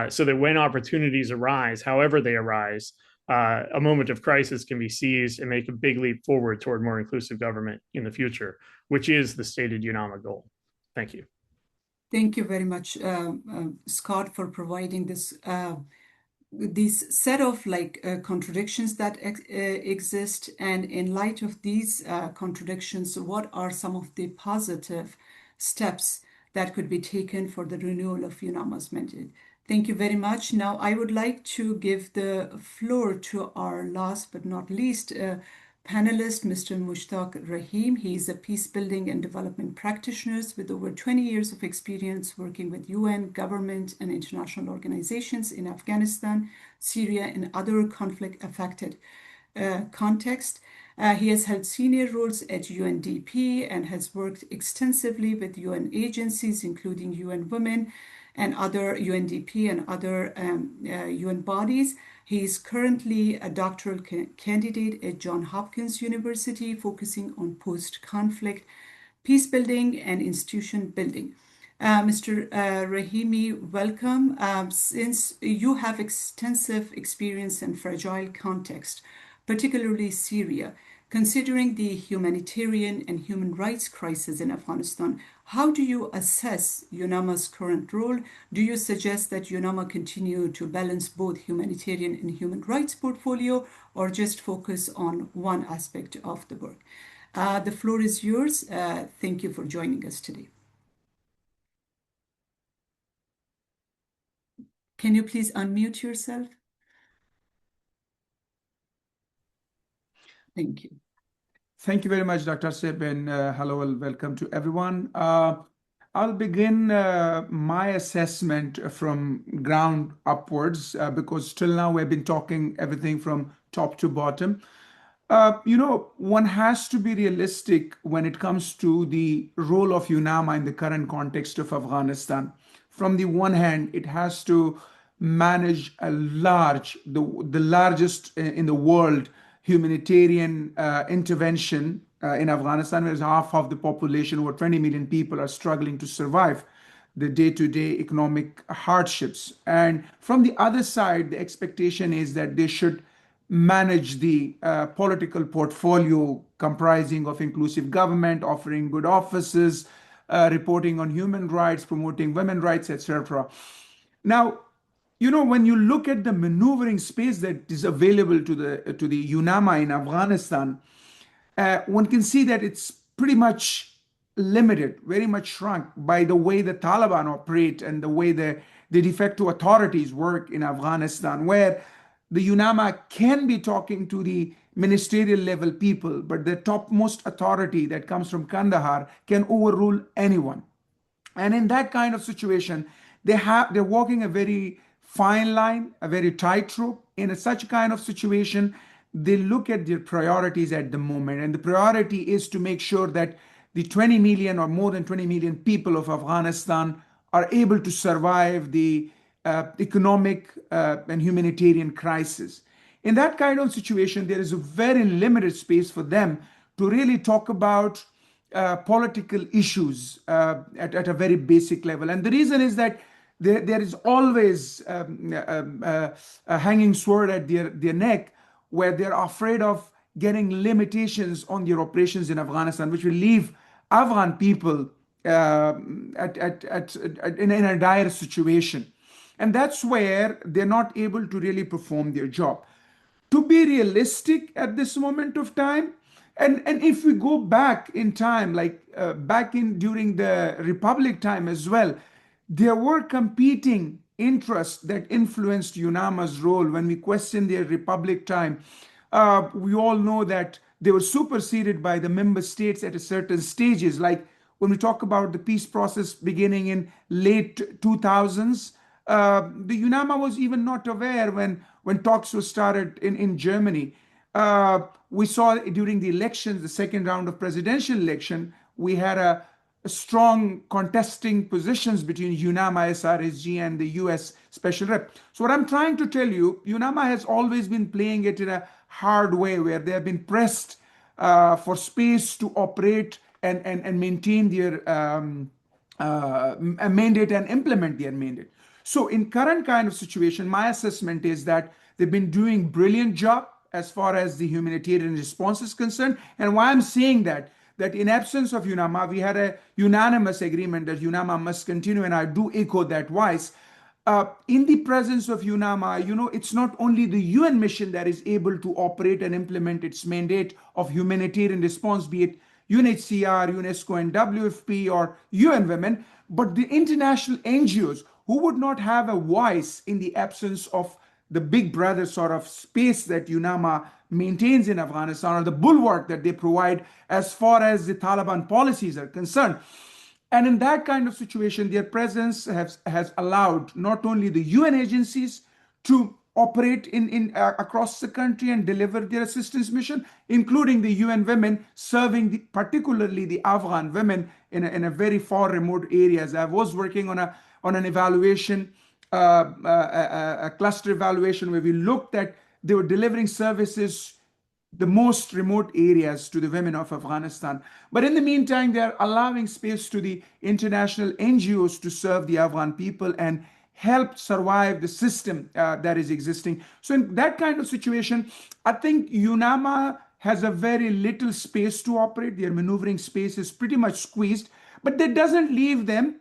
so that when opportunities arise, however they arise, a moment of crisis can be seized and make a big leap forward toward more inclusive government in the future, which is the stated UNAMA goal. Thank you. Thank you very much, Scott, for providing this these set of contradictions that exist, and in light of these contradictions, what are some of the positive steps that could be taken for the renewal of UNAMA's mandate? Thank you very much. Now, I would like to give the floor to our last but not least panelist, Mr. Mushtaq Rahim. He is a peace building and development practitioner with over 20 years of experience working with UN, government, and international organizations in Afghanistan, Syria, and other conflict-affected contexts. He has held senior roles at UNDP and has worked extensively with UN agencies, including UN Women and other UNDP and other UN bodies. He is currently a doctoral candidate at Johns Hopkins University, focusing on post-conflict peace building and institution building. Mr. Rahimi, welcome. Since you have extensive experience in fragile context, particularly Syria, considering the humanitarian and human rights crisis in Afghanistan, how do you assess UNAMA's current role? Do you suggest that UNAMA continue to balance both humanitarian and human rights portfolio, or just focus on one aspect of the work? The floor is yours. Thank you for joining us today. Can you please unmute yourself? Thank you. Thank you very much, Dr. Sib, and hello and welcome to everyone. I'll begin my assessment from ground upwards because till now we've been talking everything from top to bottom. One has to be realistic when it comes to the role of UNAMA in the current context of Afghanistan. From the one hand, it has to manage the largest in the world humanitarian intervention in Afghanistan, where half of the population, over 20 million people, are struggling to survive the day-to-day economic hardships. And from the other side, the expectation is that they should manage the political portfolio comprising of inclusive government, offering good offices, reporting on human rights, promoting women's rights, etc. Now, when you look at the maneuvering space that is available to the UNAMA in Afghanistan, one can see that it's pretty much limited, very much shrunk by the way the Taliban operate and the way the de facto authorities work in Afghanistan, where the UNAMA can be talking to the ministerial level people, but the topmost authority that comes from Kandahar can overrule anyone. And in that kind of situation, they're walking a very fine line, a very tightrope. In such kind of situation, they look at their priorities at the moment, and the priority is to make sure that the 20 million or more than 20 million people of Afghanistan are able to survive the economic and humanitarian crisis. In that kind of situation, there is a very limited space for them to really talk about political issues at a very basic level. And the reason is that there is always a hanging sword at their neck, where they're afraid of getting limitations on their operations in Afghanistan, which will leave Afghan people in a dire situation. And that's where they're not able to really perform their job. To be realistic at this moment of time, and if we go back in time, like during the Republic time as well, there were competing interests that influenced UNAMA's role. When we question their Republic time, we all know that they were superseded by the member states at a certain stages. Like when we talk about the peace process beginning in late 2000s, The UNAMA was even not aware when talks were started in Germany. We saw during the elections, the second round of presidential election, we had a strong contesting positions between UNAMA, SRSG, and the US Special Rep. So what I'm trying to tell you, UNAMA has always been playing it in a hard way where they have been pressed for space to operate and maintain their mandate and implement their mandate. So in current kind of situation, my assessment is that they've been doing brilliant job as far as the humanitarian response is concerned. And why I'm saying that in absence of UNAMA, we had a unanimous agreement that UNAMA must continue, and I do echo that voice. In the presence of UNAMA, it's not only the UN mission that is able to operate and implement its mandate of humanitarian response, be it UNHCR, UNESCO, and WFP, or UN Women, but the international NGOs who would not have a voice in the absence of the big brother sort of space that UNAMA maintains in Afghanistan, or the bulwark that they provide as far as the Taliban policies are concerned. And in that kind of situation, their presence has allowed not only the UN agencies to operate across the country and deliver their assistance mission, including the UN Women serving particularly the Afghan women in a very far remote areas. I was working on an evaluation, a cluster evaluation, where we looked at they were delivering services the most remote areas to the women of Afghanistan. But in the meantime, they are allowing space to the international NGOs to serve the Afghan people and help survive the system that is existing. So in that kind of situation, I think UNAMA has a very little space to operate. Their maneuvering space is pretty much squeezed, but that doesn't leave them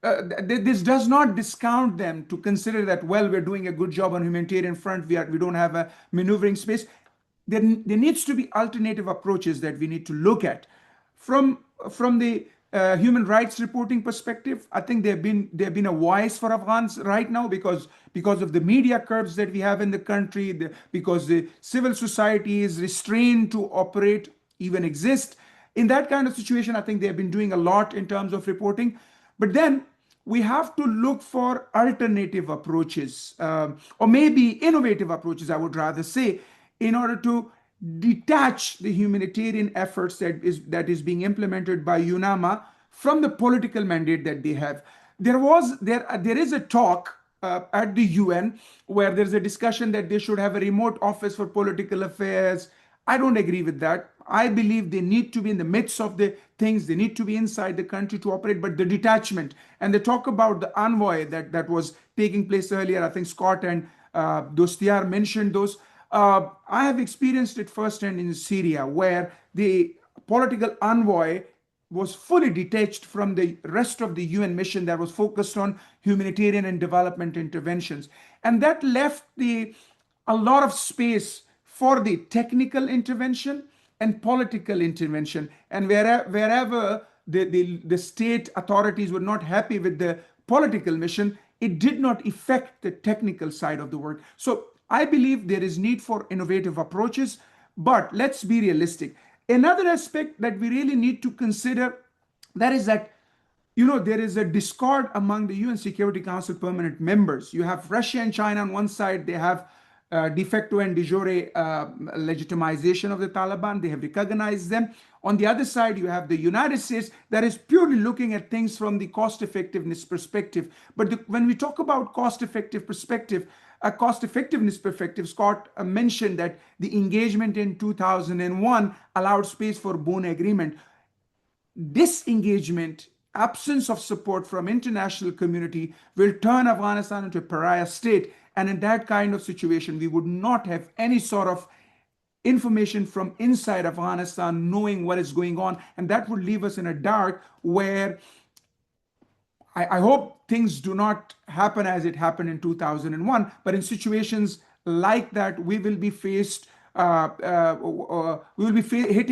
this does not discount them to consider that, well, we're doing a good job on humanitarian front, we don't have a maneuvering space. There needs to be alternative approaches that we need to look at. From the human rights reporting perspective, I think they've been a voice for Afghans right now because of the media curbs that we have in the country, because the civil society is restrained to operate, even exist. In that kind of situation, I think they've been doing a lot in terms of reporting. But then we have to look for alternative approaches, or maybe innovative approaches, I would rather say, in order to detach the humanitarian efforts that is being implemented by UNAMA from the political mandate that they have. There is a talk at the UN where there's a discussion that they should have a remote office for political affairs. I don't agree with that. I believe they need to be in the midst of the things. They need to be inside the country to operate, but the detachment, and they talk about the envoy that was taking place earlier. I think Scott and Dostiar mentioned those. I have experienced it firsthand in Syria, where the political envoy was fully detached from the rest of the UN mission that was focused on humanitarian and development interventions. And that left a lot of space for the technical intervention and political intervention. And wherever the state authorities were not happy with the political mission, it did not affect the technical side of the work. So I believe there is need for innovative approaches, but let's be realistic. Another aspect that we really need to consider, that is that, there is a discord among the UN Security Council permanent members. You have Russia and China on one side. They have de facto and de jure legitimization of the Taliban. They have recognized them. On the other side, you have the United States that is purely looking at things from the cost effectiveness perspective. But when we talk about cost effectiveness perspective, Scott mentioned that the engagement in 2001 allowed space for Bonn Agreement. Disengagement, absence of support from international community will turn Afghanistan into a pariah state. And in that kind of situation, we would not have any sort of information from inside Afghanistan knowing what is going on. And that would leave us in a dark where I hope things do not happen as it happened in 2001. But in situations like that, we will be faced, hitting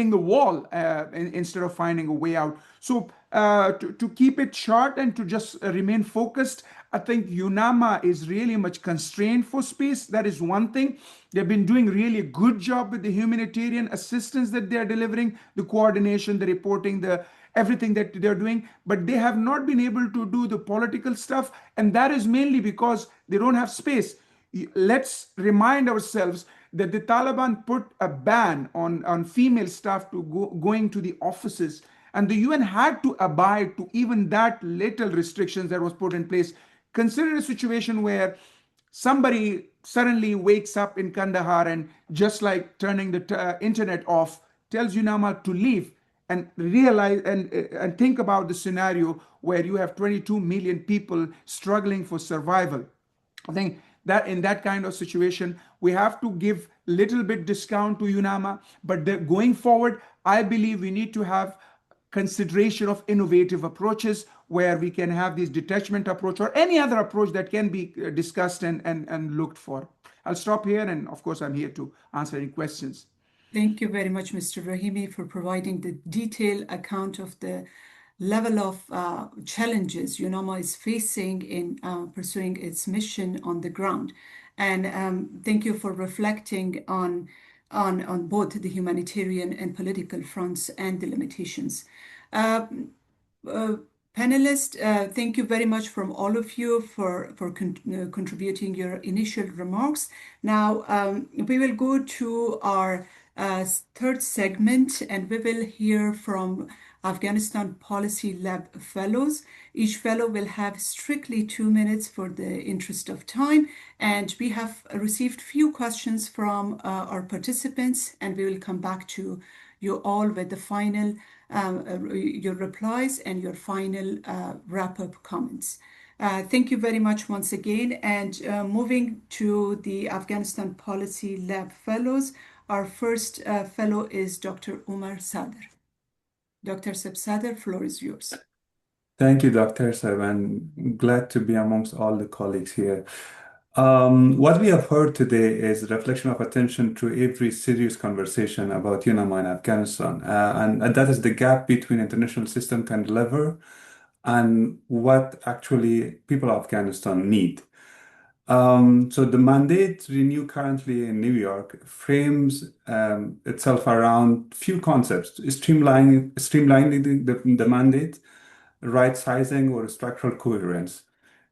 the wall instead of finding a way out. So to keep it short and to just remain focused, I think UNAMA is really much constrained for space. That is one thing. They've been doing really a good job with the humanitarian assistance that they're delivering, the coordination, the reporting, everything that they're doing, but they have not been able to do the political stuff, and that is mainly because they don't have space. Let's remind ourselves that the Taliban put a ban on female staff to going to the offices, and the UN had to abide to even that little restrictions that was put in place. Consider a situation where somebody suddenly wakes up in Kandahar and, just like turning the internet off, tells UNAMA to leave, and realize and think about the scenario where you have 22 million people struggling for survival. I think that in that kind of situation, we have to give little bit discount to UNAMA, but going forward, I believe we need to have consideration of innovative approaches where we can have this detachment approach or any other approach that can be discussed and looked for. I'll stop here, and of course, I'm here to answer any questions. Thank you very much, Mr. Rahimi, for providing the detailed account of the level of challenges UNAMA is facing in pursuing its mission on the ground. And thank you for reflecting on both the humanitarian and political fronts and the limitations. Panelists, thank you very much from all of you for contributing your initial remarks. Now, we will go to our third segment, and we will hear from Afghanistan Policy Lab fellows. Each fellow will have strictly 2 minutes for the interest of time, and we have received few questions from our participants, and we will come back to you all with the final your replies and your final wrap-up comments. Thank you very much once again. And moving to the Afghanistan Policy Lab fellows, our first fellow is Dr. Umar Sadr. Dr. Seb Sadr, floor is yours. Thank you, Dr. Seb. I'm glad to be amongst all the colleagues here. What we have heard today is a reflection of attention to every serious conversation about UNAMA in Afghanistan. And that is the gap between international system can deliver and what actually people of Afghanistan need. So the mandate Renew currently in New York frames itself around few concepts: streamlining the mandate, right sizing, or structural coherence.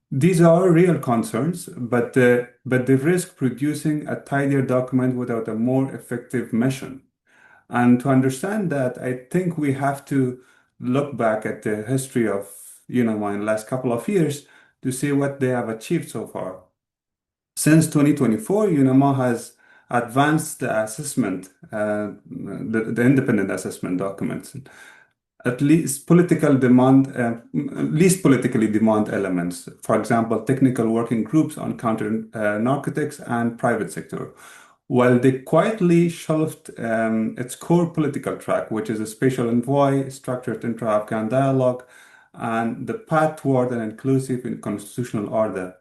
These are real concerns, but they risk producing a tidier document without a more effective mission. And to understand that, I think we have to look back at the history of UNAMA in the last couple of years to see what they have achieved so far. Since 2024, UNAMA has advanced the assessment, the independent assessment documents, at least least politically demand elements. For example, technical working groups on counter narcotics and private sector, while they quietly shelved its core political track, which is a spatial envoy, structured intra-Afghan dialogue, and the path toward an inclusive and constitutional order.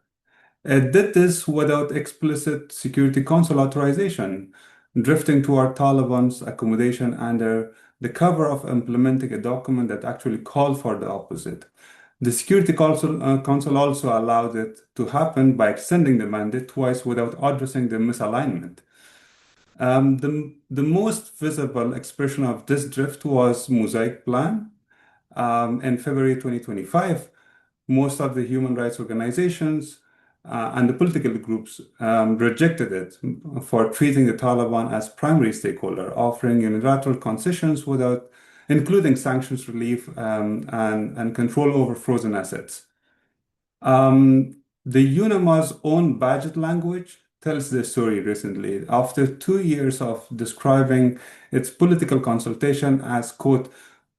It did this without explicit Security Council authorization, drifting toward Taliban's accommodation under the cover of implementing a document that actually called for the opposite. The Security Council also allowed it to happen by extending the mandate twice without addressing the misalignment. The most visible expression of this drift was Mosaic Plan. In February 2025, most of the human rights organizations and the political groups rejected it for treating the Taliban as primary stakeholder, offering unilateral concessions without including sanctions relief and control over frozen assets. The UNAMA's own budget language tells the story recently. After 2 years of describing its political consultation as, quote,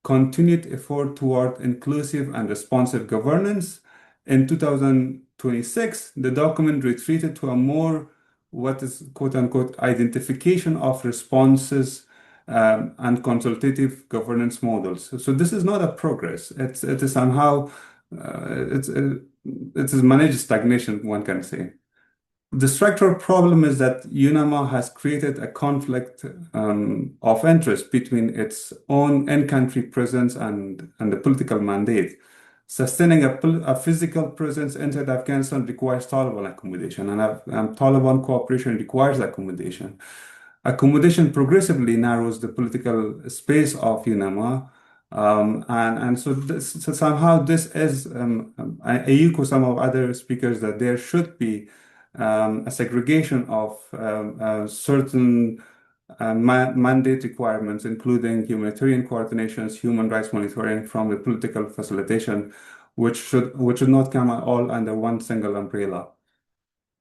continued effort toward inclusive and responsive governance, in 2026, the document retreated to a more, what is quote unquote, identification of responses and consultative governance models. So this is not a progress. It is somehow, it is managed stagnation, one can say. The structural problem is that UNAMA has created a conflict of interest between its own in-country presence and the political mandate. Sustaining a physical presence inside Afghanistan requires Taliban accommodation, and Taliban cooperation requires accommodation. Accommodation progressively narrows the political space of UNAMA, And so, so somehow this is I echo some of other speakers that there should be a segregation of certain mandate requirements, including humanitarian coordinations, human rights monitoring from the political facilitation, which should not come all under one single umbrella.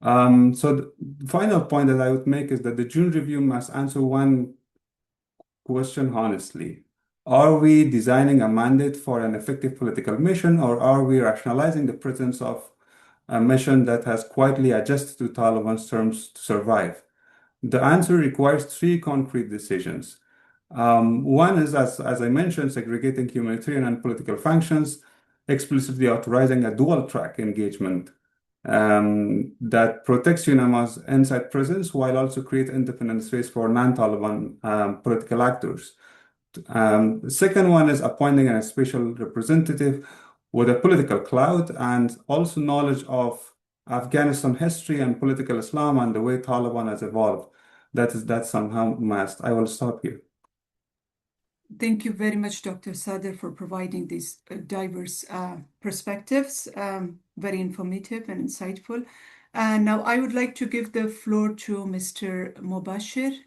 So the final point that I would make is that the June review must answer one question honestly. Are we designing a mandate for an effective political mission, or are we rationalizing the presence of a mission that has quietly adjusted to Taliban's terms to survive? The answer requires three concrete decisions. One is, as I mentioned, segregating humanitarian and political functions, explicitly authorizing a dual-track engagement that protects UNAMA's inside presence while also create independent space for non-Taliban political actors. The second one is appointing a special representative with a political clout and also knowledge of Afghanistan history and political Islam and the way Taliban has evolved. That's somehow must. I will stop here. Thank you very much, Dr. Sadr, for providing these diverse perspectives. Very informative and insightful. Now I would like to give the floor to Mr. Mubashir.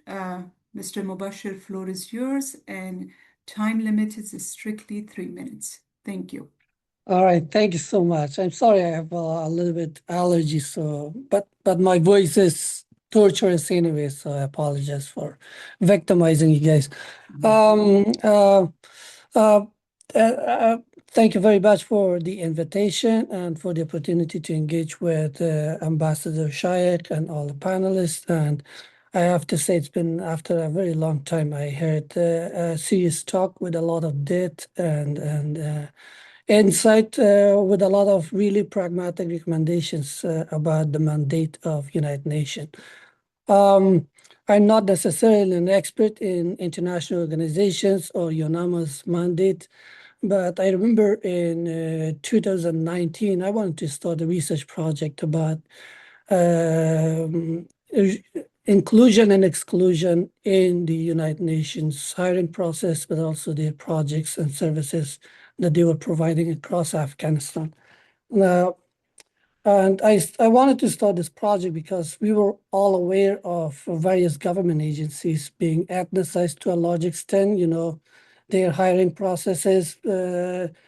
Mr. Mubashir, floor is yours, and time limit is strictly 3 minutes. Thank you. All right, thank you so much. I'm sorry I have a little bit allergy, so but my voice is torturous anyway, so I apologize for victimizing you guys. Thank you very much for the invitation and for the opportunity to engage with Ambassador Shaikh and all the panelists. And I have to say, it's been after a very long time I heard a serious talk with a lot of depth and insight, with a lot of really pragmatic recommendations about the mandate of United Nations. I'm not necessarily an expert in international organizations or UNAMA's mandate, but I remember in 2019, I wanted to start a research project about inclusion and exclusion in the United Nations hiring process, but also their projects and services that they were providing across Afghanistan. And I wanted to start this project because we were all aware of various government agencies being ethnicized to a large extent, their hiring processes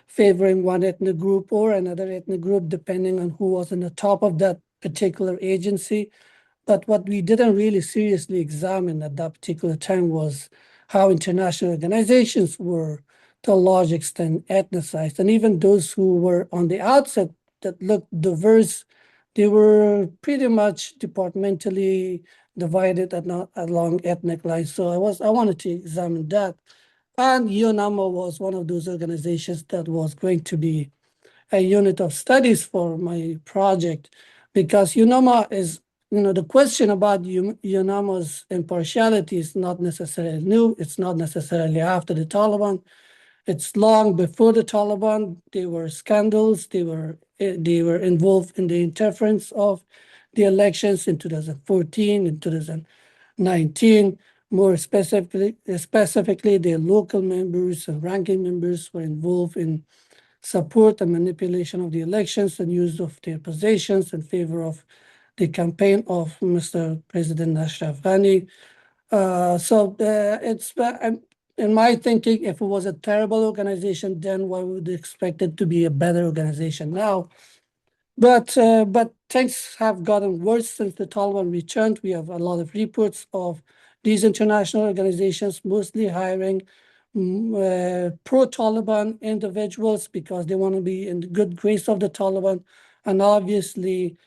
favoring one ethnic group or another ethnic group, depending on who was on the top of that particular agency. But what we didn't really seriously examine at that particular time was how international organizations were, to a large extent, ethnicized. And even those who were on the outset that looked diverse, they were pretty much departmentally divided along ethnic lines. So I wanted to examine that. And UNAMA was one of those organizations that was going to be a unit of studies for my project, because UNAMA is, the question about UNAMA's impartiality is not necessarily new. It's not necessarily after the Taliban. It's long before the Taliban. There were scandals. They were involved in the interference of the elections in 2014 and 2019. More specifically, their local members and ranking members were involved in support and manipulation of the elections and use of their positions in favor of the campaign of Mr. President Ashraf Ghani. It's in my thinking, if it was a terrible organization, then why would we expect it to be a better organization now? But things have gotten worse since the Taliban returned. We have a lot of reports of these international organizations mostly hiring pro-Taliban individuals because they want to be in the good grace of the Taliban. And obviously,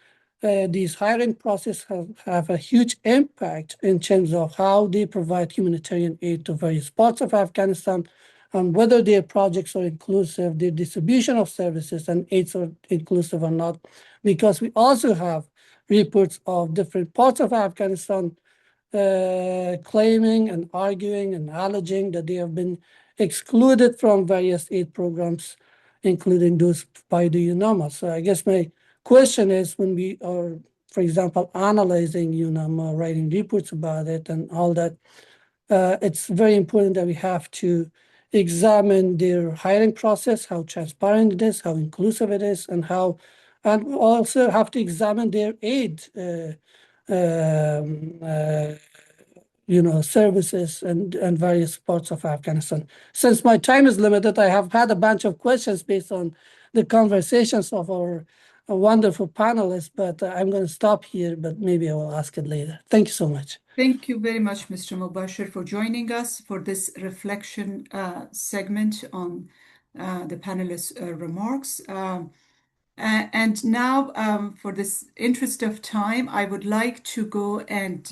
these hiring processes have a huge impact in terms of how they provide humanitarian aid to various parts of Afghanistan, and whether their projects are inclusive, their distribution of services and aids are inclusive or not. Because we also have reports of different parts of Afghanistan claiming and arguing and alleging that they have been excluded from various aid programs, including those by the UNAMA. So I guess my question is, when we are, for example, analyzing UNAMA, writing reports about it and all that, it's very important that we have to examine their hiring process, how transparent it is, how inclusive it is, and we also have to examine their aid, services and various parts of Afghanistan. Since my time is limited, I have had a bunch of questions based on the conversations of our wonderful panelists, but I'm going to stop here, but maybe I will ask it later. Thank you so much. Thank you very much, Mr. Mubashir, for joining us for this reflection segment on the panelists' remarks. And now, for this interest of time, I would like to go and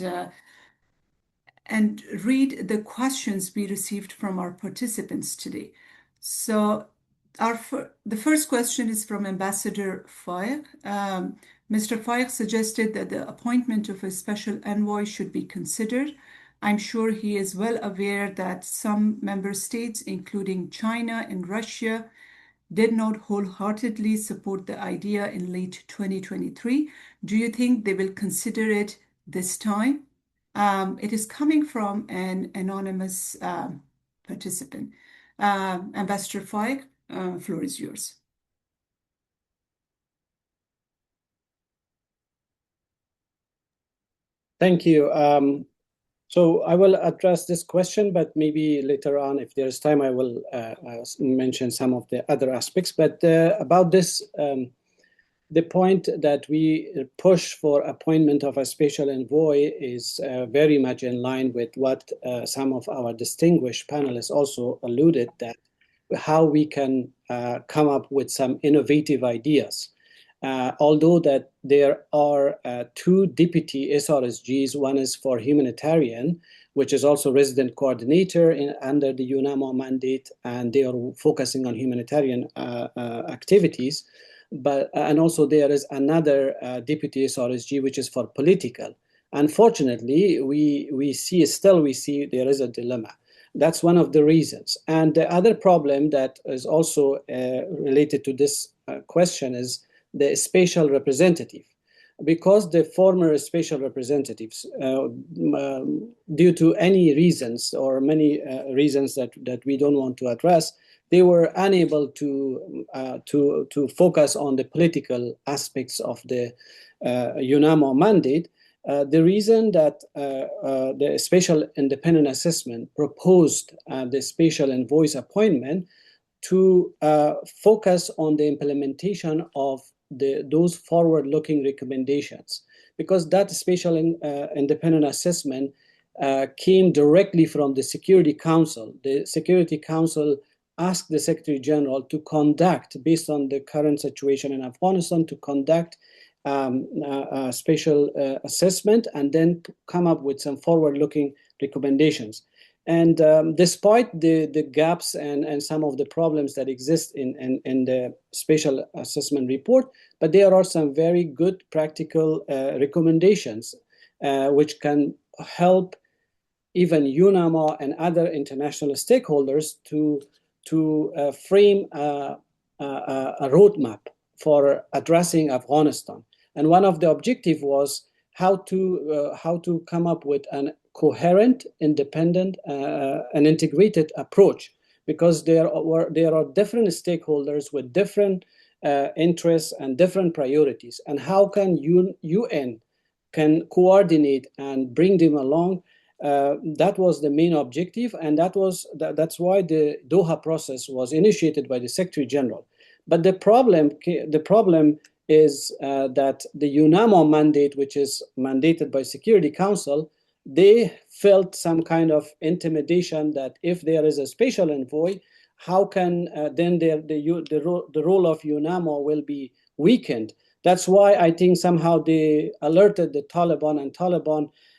read the questions we received from our participants today. So the first question is from Ambassador Fayek. Mr. Fayek suggested that the appointment of a special envoy should be considered. I'm sure he is well aware that some member states, including China and Russia, did not wholeheartedly support the idea in late 2023. Do you think they will consider it this time? It is coming from an anonymous participant. Ambassador Fayek, floor is yours. Thank you. So I will address this question, but maybe later on, if there's time, I will mention some of the other aspects. But about this, the point that we push for appointment of a special envoy is very much in line with what some of our distinguished panelists also alluded, that how we can come up with some innovative ideas. Although that there are two deputy SRSGs, one is for humanitarian, which is also resident coordinator under the UNAMA mandate, and they are focusing on humanitarian activities. And also there is another deputy SRSG, which is for political. Unfortunately, we see there is a dilemma. That's one of the reasons. And the other problem that is also related to this question is the special representative. Because the former special representatives, due to any reasons or many reasons that we don't want to address, they were unable to focus on the political aspects of the UNAMA mandate. The reason that the special independent assessment proposed the special envoy appointment to focus on the implementation of those forward-looking recommendations, because that special independent assessment came directly from the Security Council. The Security Council asked the Secretary General to conduct, based on the current situation in Afghanistan, to conduct a special assessment and then come up with some forward-looking recommendations. And despite the gaps and some of the problems that exist in the special assessment report, but there are some very good practical recommendations which can help even UNAMA and other international stakeholders to frame a roadmap for addressing Afghanistan. And one of the objectives was how to come up with an coherent, independent, and integrated approach, because there are different stakeholders with different interests and different priorities. And how can UN can coordinate and bring them along? That was the main objective, and that's why the Doha process was initiated by the Secretary General. But the problem is that the UNAMA mandate, which is mandated by Security Council, they felt some kind of intimidation that if there is a special envoy, how can then the role of UNAMA will be weakened. That's why I think somehow they alerted the Taliban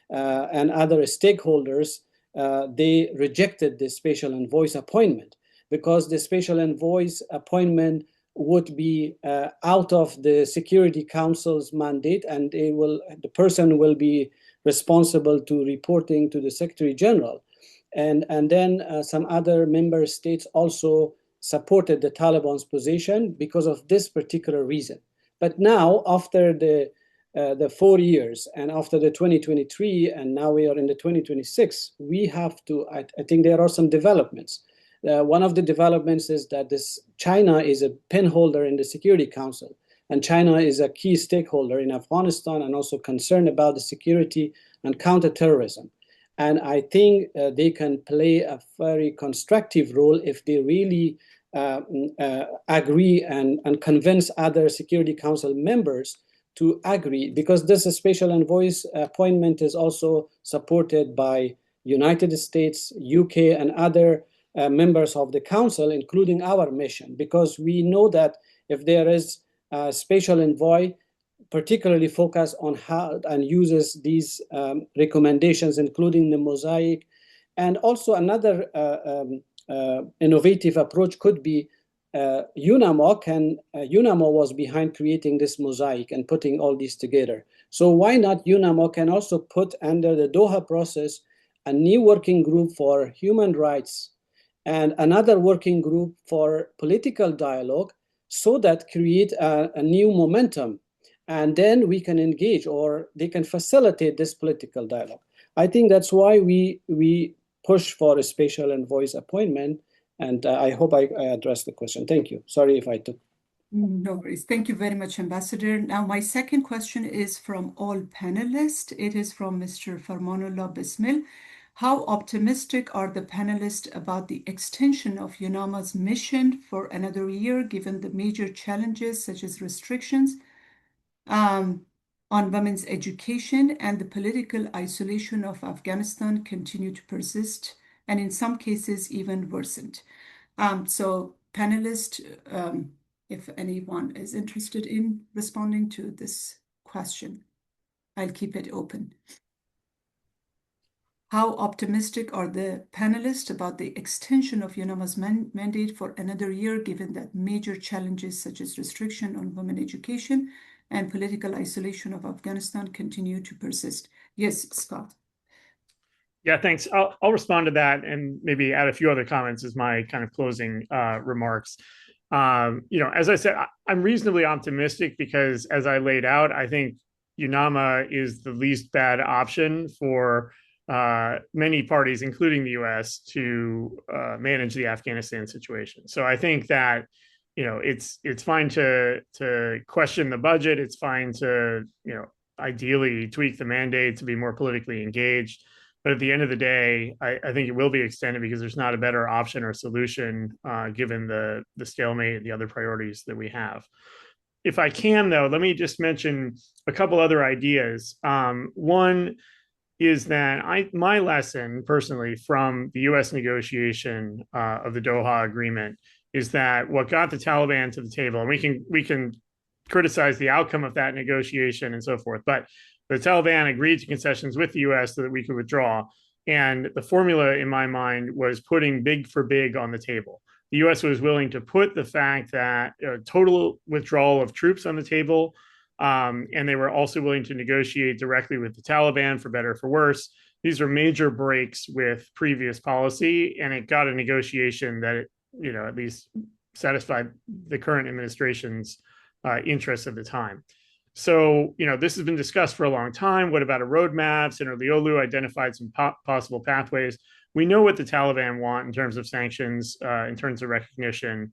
and other stakeholders. They rejected the special envoy's appointment, because the special envoy's appointment would be out of the Security Council's mandate, and the person will be responsible to reporting to the Secretary General. And then some other member states also supported the Taliban's position because of this particular reason. But now, after the 4 years and after the 2023, and now we are in the 2026, we have to, I think there are some developments. one of the developments is that China is a pinholder in the Security Council, and China is a key stakeholder in Afghanistan and also concerned about the security and counterterrorism. And I think they can play a very constructive role if they really agree and convince other Security Council members to agree, because this special envoy's appointment is also supported by United States, UK, and other members of the council, including our mission, because we know that if there is a special envoy particularly focused on how and uses these recommendations, including the mosaic, and also another innovative approach could be UNAMA was behind creating this mosaic and putting all these together. So why not UNAMA can also put under the Doha process a new working group for human rights and another working group for political dialogue, so that create a new momentum, and then we can engage, or they can facilitate this political dialogue. I think that's why we push for a special envoy's appointment, and I hope I addressed the question. Thank you. Sorry if I took. No worries. Thank you very much, Ambassador. Now, my second question is from all panelists. It is from Mr. Farmanullah Bismil. How optimistic are the panelists about the extension of UNAMA's mission for another year, given the major challenges such as restrictions on women's education and the political isolation of Afghanistan continue to persist, and in some cases even worsened? So panelists, if anyone is interested in responding to this question, I'll keep it open. How optimistic are the panelists about the extension of UNAMA's mandate for another year, given that major challenges such as restriction on women education and political isolation of Afghanistan continue to persist? Yes, Scott. Yeah, thanks. I'll respond to that and maybe add a few other comments as my kind of closing remarks. As I said, I'm reasonably optimistic because, as I laid out, I think UNAMA is the least bad option for many parties, including the U.S., to manage the Afghanistan situation. So I think that it's fine to question the budget. It's fine to ideally tweak the mandate to be more politically engaged. But at the end of the day, I think it will be extended because there's not a better option or solution given the stalemate and the other priorities that we have. If I can, though, let me just mention a couple other ideas. One is that my lesson personally from the U.S. negotiation of the Doha Agreement is that what got the Taliban to the table, and we can criticize the outcome of that negotiation and so forth, but the Taliban agreed to concessions with the U.S. so that we could withdraw. And the formula, in my mind, was putting big for big on the table. The U.S. was willing to put the fact that total withdrawal of troops on the table, and they were also willing to negotiate directly with the Taliban, for better or for worse. These are major breaks with previous policy, and it got a negotiation that, at least satisfied the current administration's interests at the time. So, this has been discussed for a long time. What about a roadmap? Senator Liolu identified some possible pathways. We know what the Taliban want in terms of sanctions, in terms of recognition.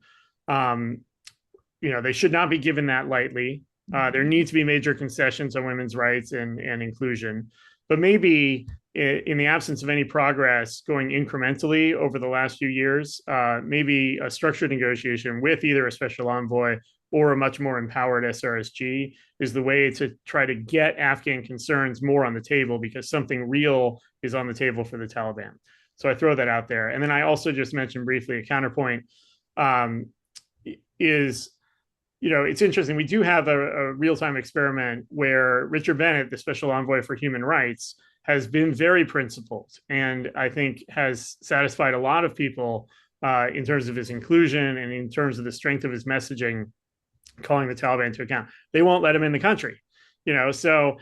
They should not be given that lightly. There need to be major concessions on women's rights and inclusion. But maybe in the absence of any progress going incrementally over the last few years, maybe a structured negotiation with either a special envoy or a much more empowered SRSG is the way to try to get Afghan concerns more on the table, because something real is on the table for the Taliban. So I throw that out there. And then I also just mentioned briefly a counterpoint is, it's interesting. We do have a real-time experiment where Richard Bennett, the special envoy for human rights, has been very principled and I think has satisfied a lot of people in terms of his inclusion and in terms of the strength of his messaging, calling the Taliban to account. They won't let him in the country, so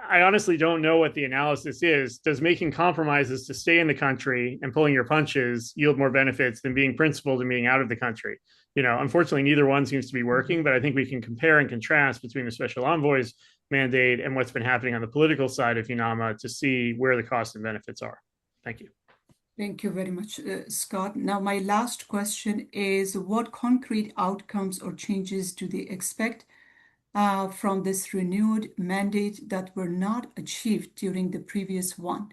I honestly don't know what the analysis is. Does making compromises to stay in the country and pulling your punches yield more benefits than being principled and being out of the country? Unfortunately, neither one seems to be working, but I think we can compare and contrast between the special envoy's mandate and what's been happening on the political side of UNAMA to see where the costs and benefits are. Thank you. Thank you very much, Scott. Now, my last question is, what concrete outcomes or changes do they expect from this renewed mandate that were not achieved during the previous one?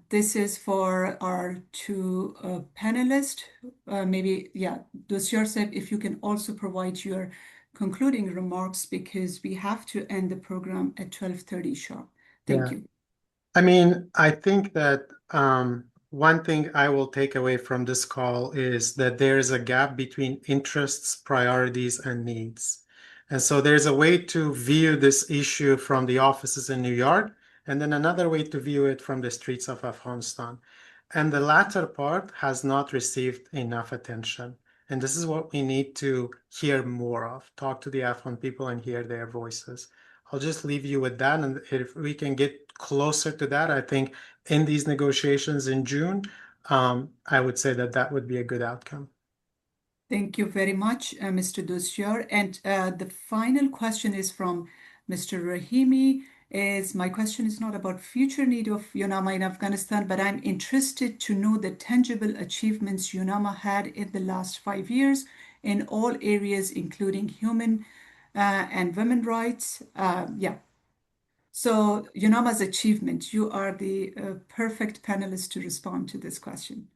This is for our two panelists. Maybe, yeah, Dosiar said, if you can also provide your concluding remarks, because we have to end the program at 12:30 sharp. Thank you. I mean, I think that one thing I will take away from this call is that there is a gap between interests, priorities, and needs. And so there's a way to view this issue from the offices in New York, and then another way to view it from the streets of Afghanistan. And the latter part has not received enough attention. And this is what we need to hear more of. Talk to the Afghan people and hear their voices. I'll just leave you with that. And if we can get closer to that, I think in these negotiations in June, I would say that that would be a good outcome. Thank you very much, Mr. Dosiar. And the final question is from Mr. Rahimi. My question is not about future need of UNAMA in Afghanistan, but I'm interested to know the tangible achievements UNAMA had in the last 5 years in all areas, including human and women rights. Yeah. So UNAMA's achievement, you are the perfect panelist to respond to this question.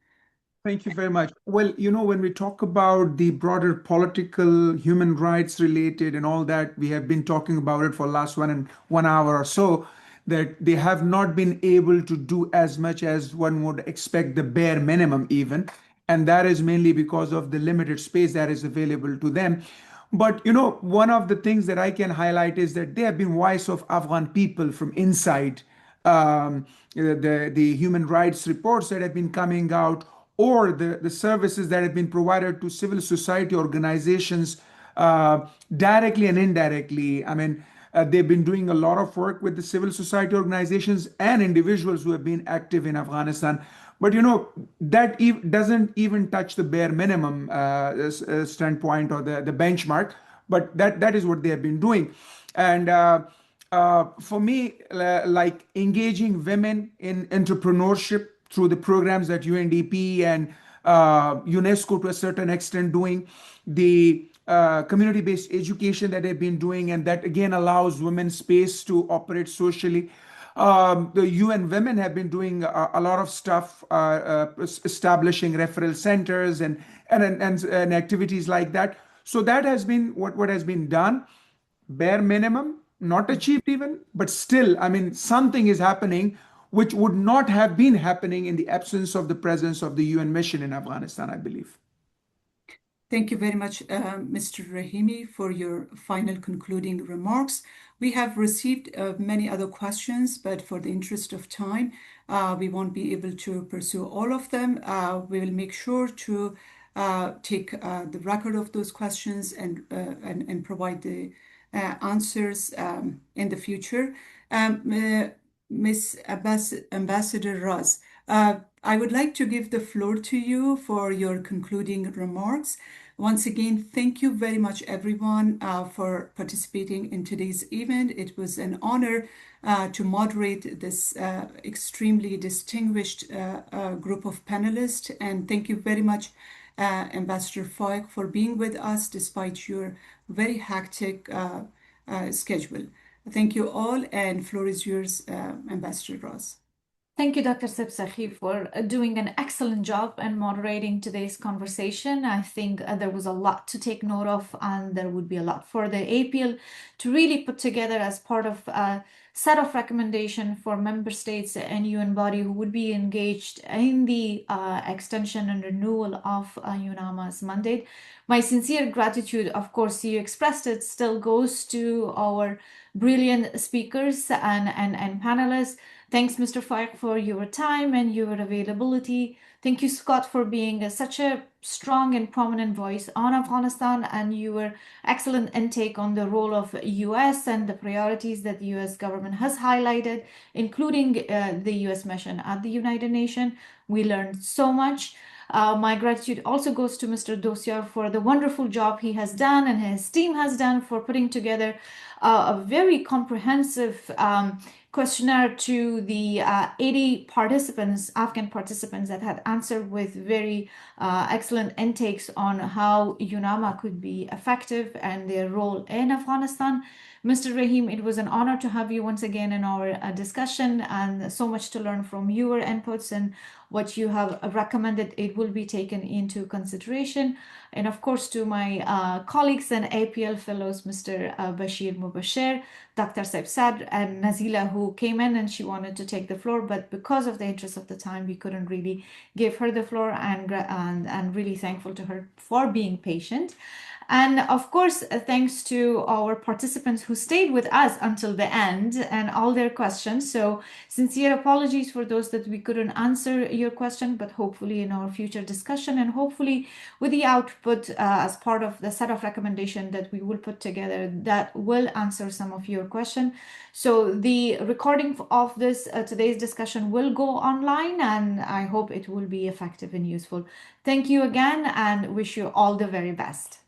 Thank you very much. Well, when we talk about the broader political, human rights related and all that, we have been talking about it for the last 1 hour or so, that they have not been able to do as much as one would expect, the bare minimum even. And that is mainly because of the limited space that is available to them. But, one of the things that I can highlight is that they have been voice of Afghan people from inside the human rights reports that have been coming out, or the services that have been provided to civil society organizations directly and indirectly. I mean, they've been doing a lot of work with the civil society organizations and individuals who have been active in Afghanistan. But that doesn't even touch the bare minimum standpoint or the benchmark, but that is what they have been doing. And for me, like engaging women in entrepreneurship through the programs that UNDP and UNESCO to a certain extent doing, the community-based education that they've been doing, and that again allows women space to operate socially. The UN Women have been doing a lot of stuff, establishing referral centers and activities like that. So that has been what has been done. Bare minimum, not achieved even, but still, I mean, something is happening which would not have been happening in the absence of the presence of the UN mission in Afghanistan, I believe. Thank you very much, Mr. Rahimi, for your final concluding remarks. We have received many other questions, but for the interest of time, we won't be able to pursue all of them. We will make sure to take the record of those questions and provide the answers in the future. Ms. Ambassador Raz, I would like to give the floor to you for your concluding remarks. Once again, thank you very much, everyone, for participating in today's event. It was an honor to moderate this extremely distinguished group of panelists. And thank you very much, Ambassador Faik, for being with us despite your very hectic schedule. Thank you all, and floor is yours, Ambassador Ross. Thank you, Dr. Sebsahi, for doing an excellent job and moderating today's conversation. I think there was a lot to take note of, and there would be a lot for the APL to really put together as part of a set of recommendations for member states and UN body who would be engaged in the extension and renewal of UNAMA's mandate. My sincere gratitude, of course, you expressed it, still goes to our brilliant speakers and panelists. Thanks, Mr. Faik, for your time and your availability. Thank you, Scott, for being such a strong and prominent voice on Afghanistan and your excellent intake on the role of US and the priorities that the US government has highlighted, including the US mission at the United Nations. We learned so much. My gratitude also goes to Mr. Dosiar for the wonderful job he has done and his team has done for putting together a very comprehensive questionnaire to the 80 participants, Afghan participants that had answered with very excellent intakes on how UNAMA could be effective and their role in Afghanistan. Mr. Rahim, it was an honor to have you once again in our discussion, and so much to learn from your inputs and what you have recommended. It will be taken into consideration. And of course, to my colleagues and APL fellows, Mr. Bashir Mubashir, Dr. Saib Sadr, and Nazila, who came in and she wanted to take the floor, but because of the interest of the time, we couldn't really give her the floor, and really thankful to her for being patient. And of course, thanks to our participants who stayed with us until the end and all their questions. So sincere apologies for those that we couldn't answer your question, but hopefully in our future discussion and hopefully with the output as part of the set of recommendation that we will put together that will answer some of your question. So the recording of this today's discussion will go online, and I hope it will be effective and useful. Thank you again and wish you all the very best.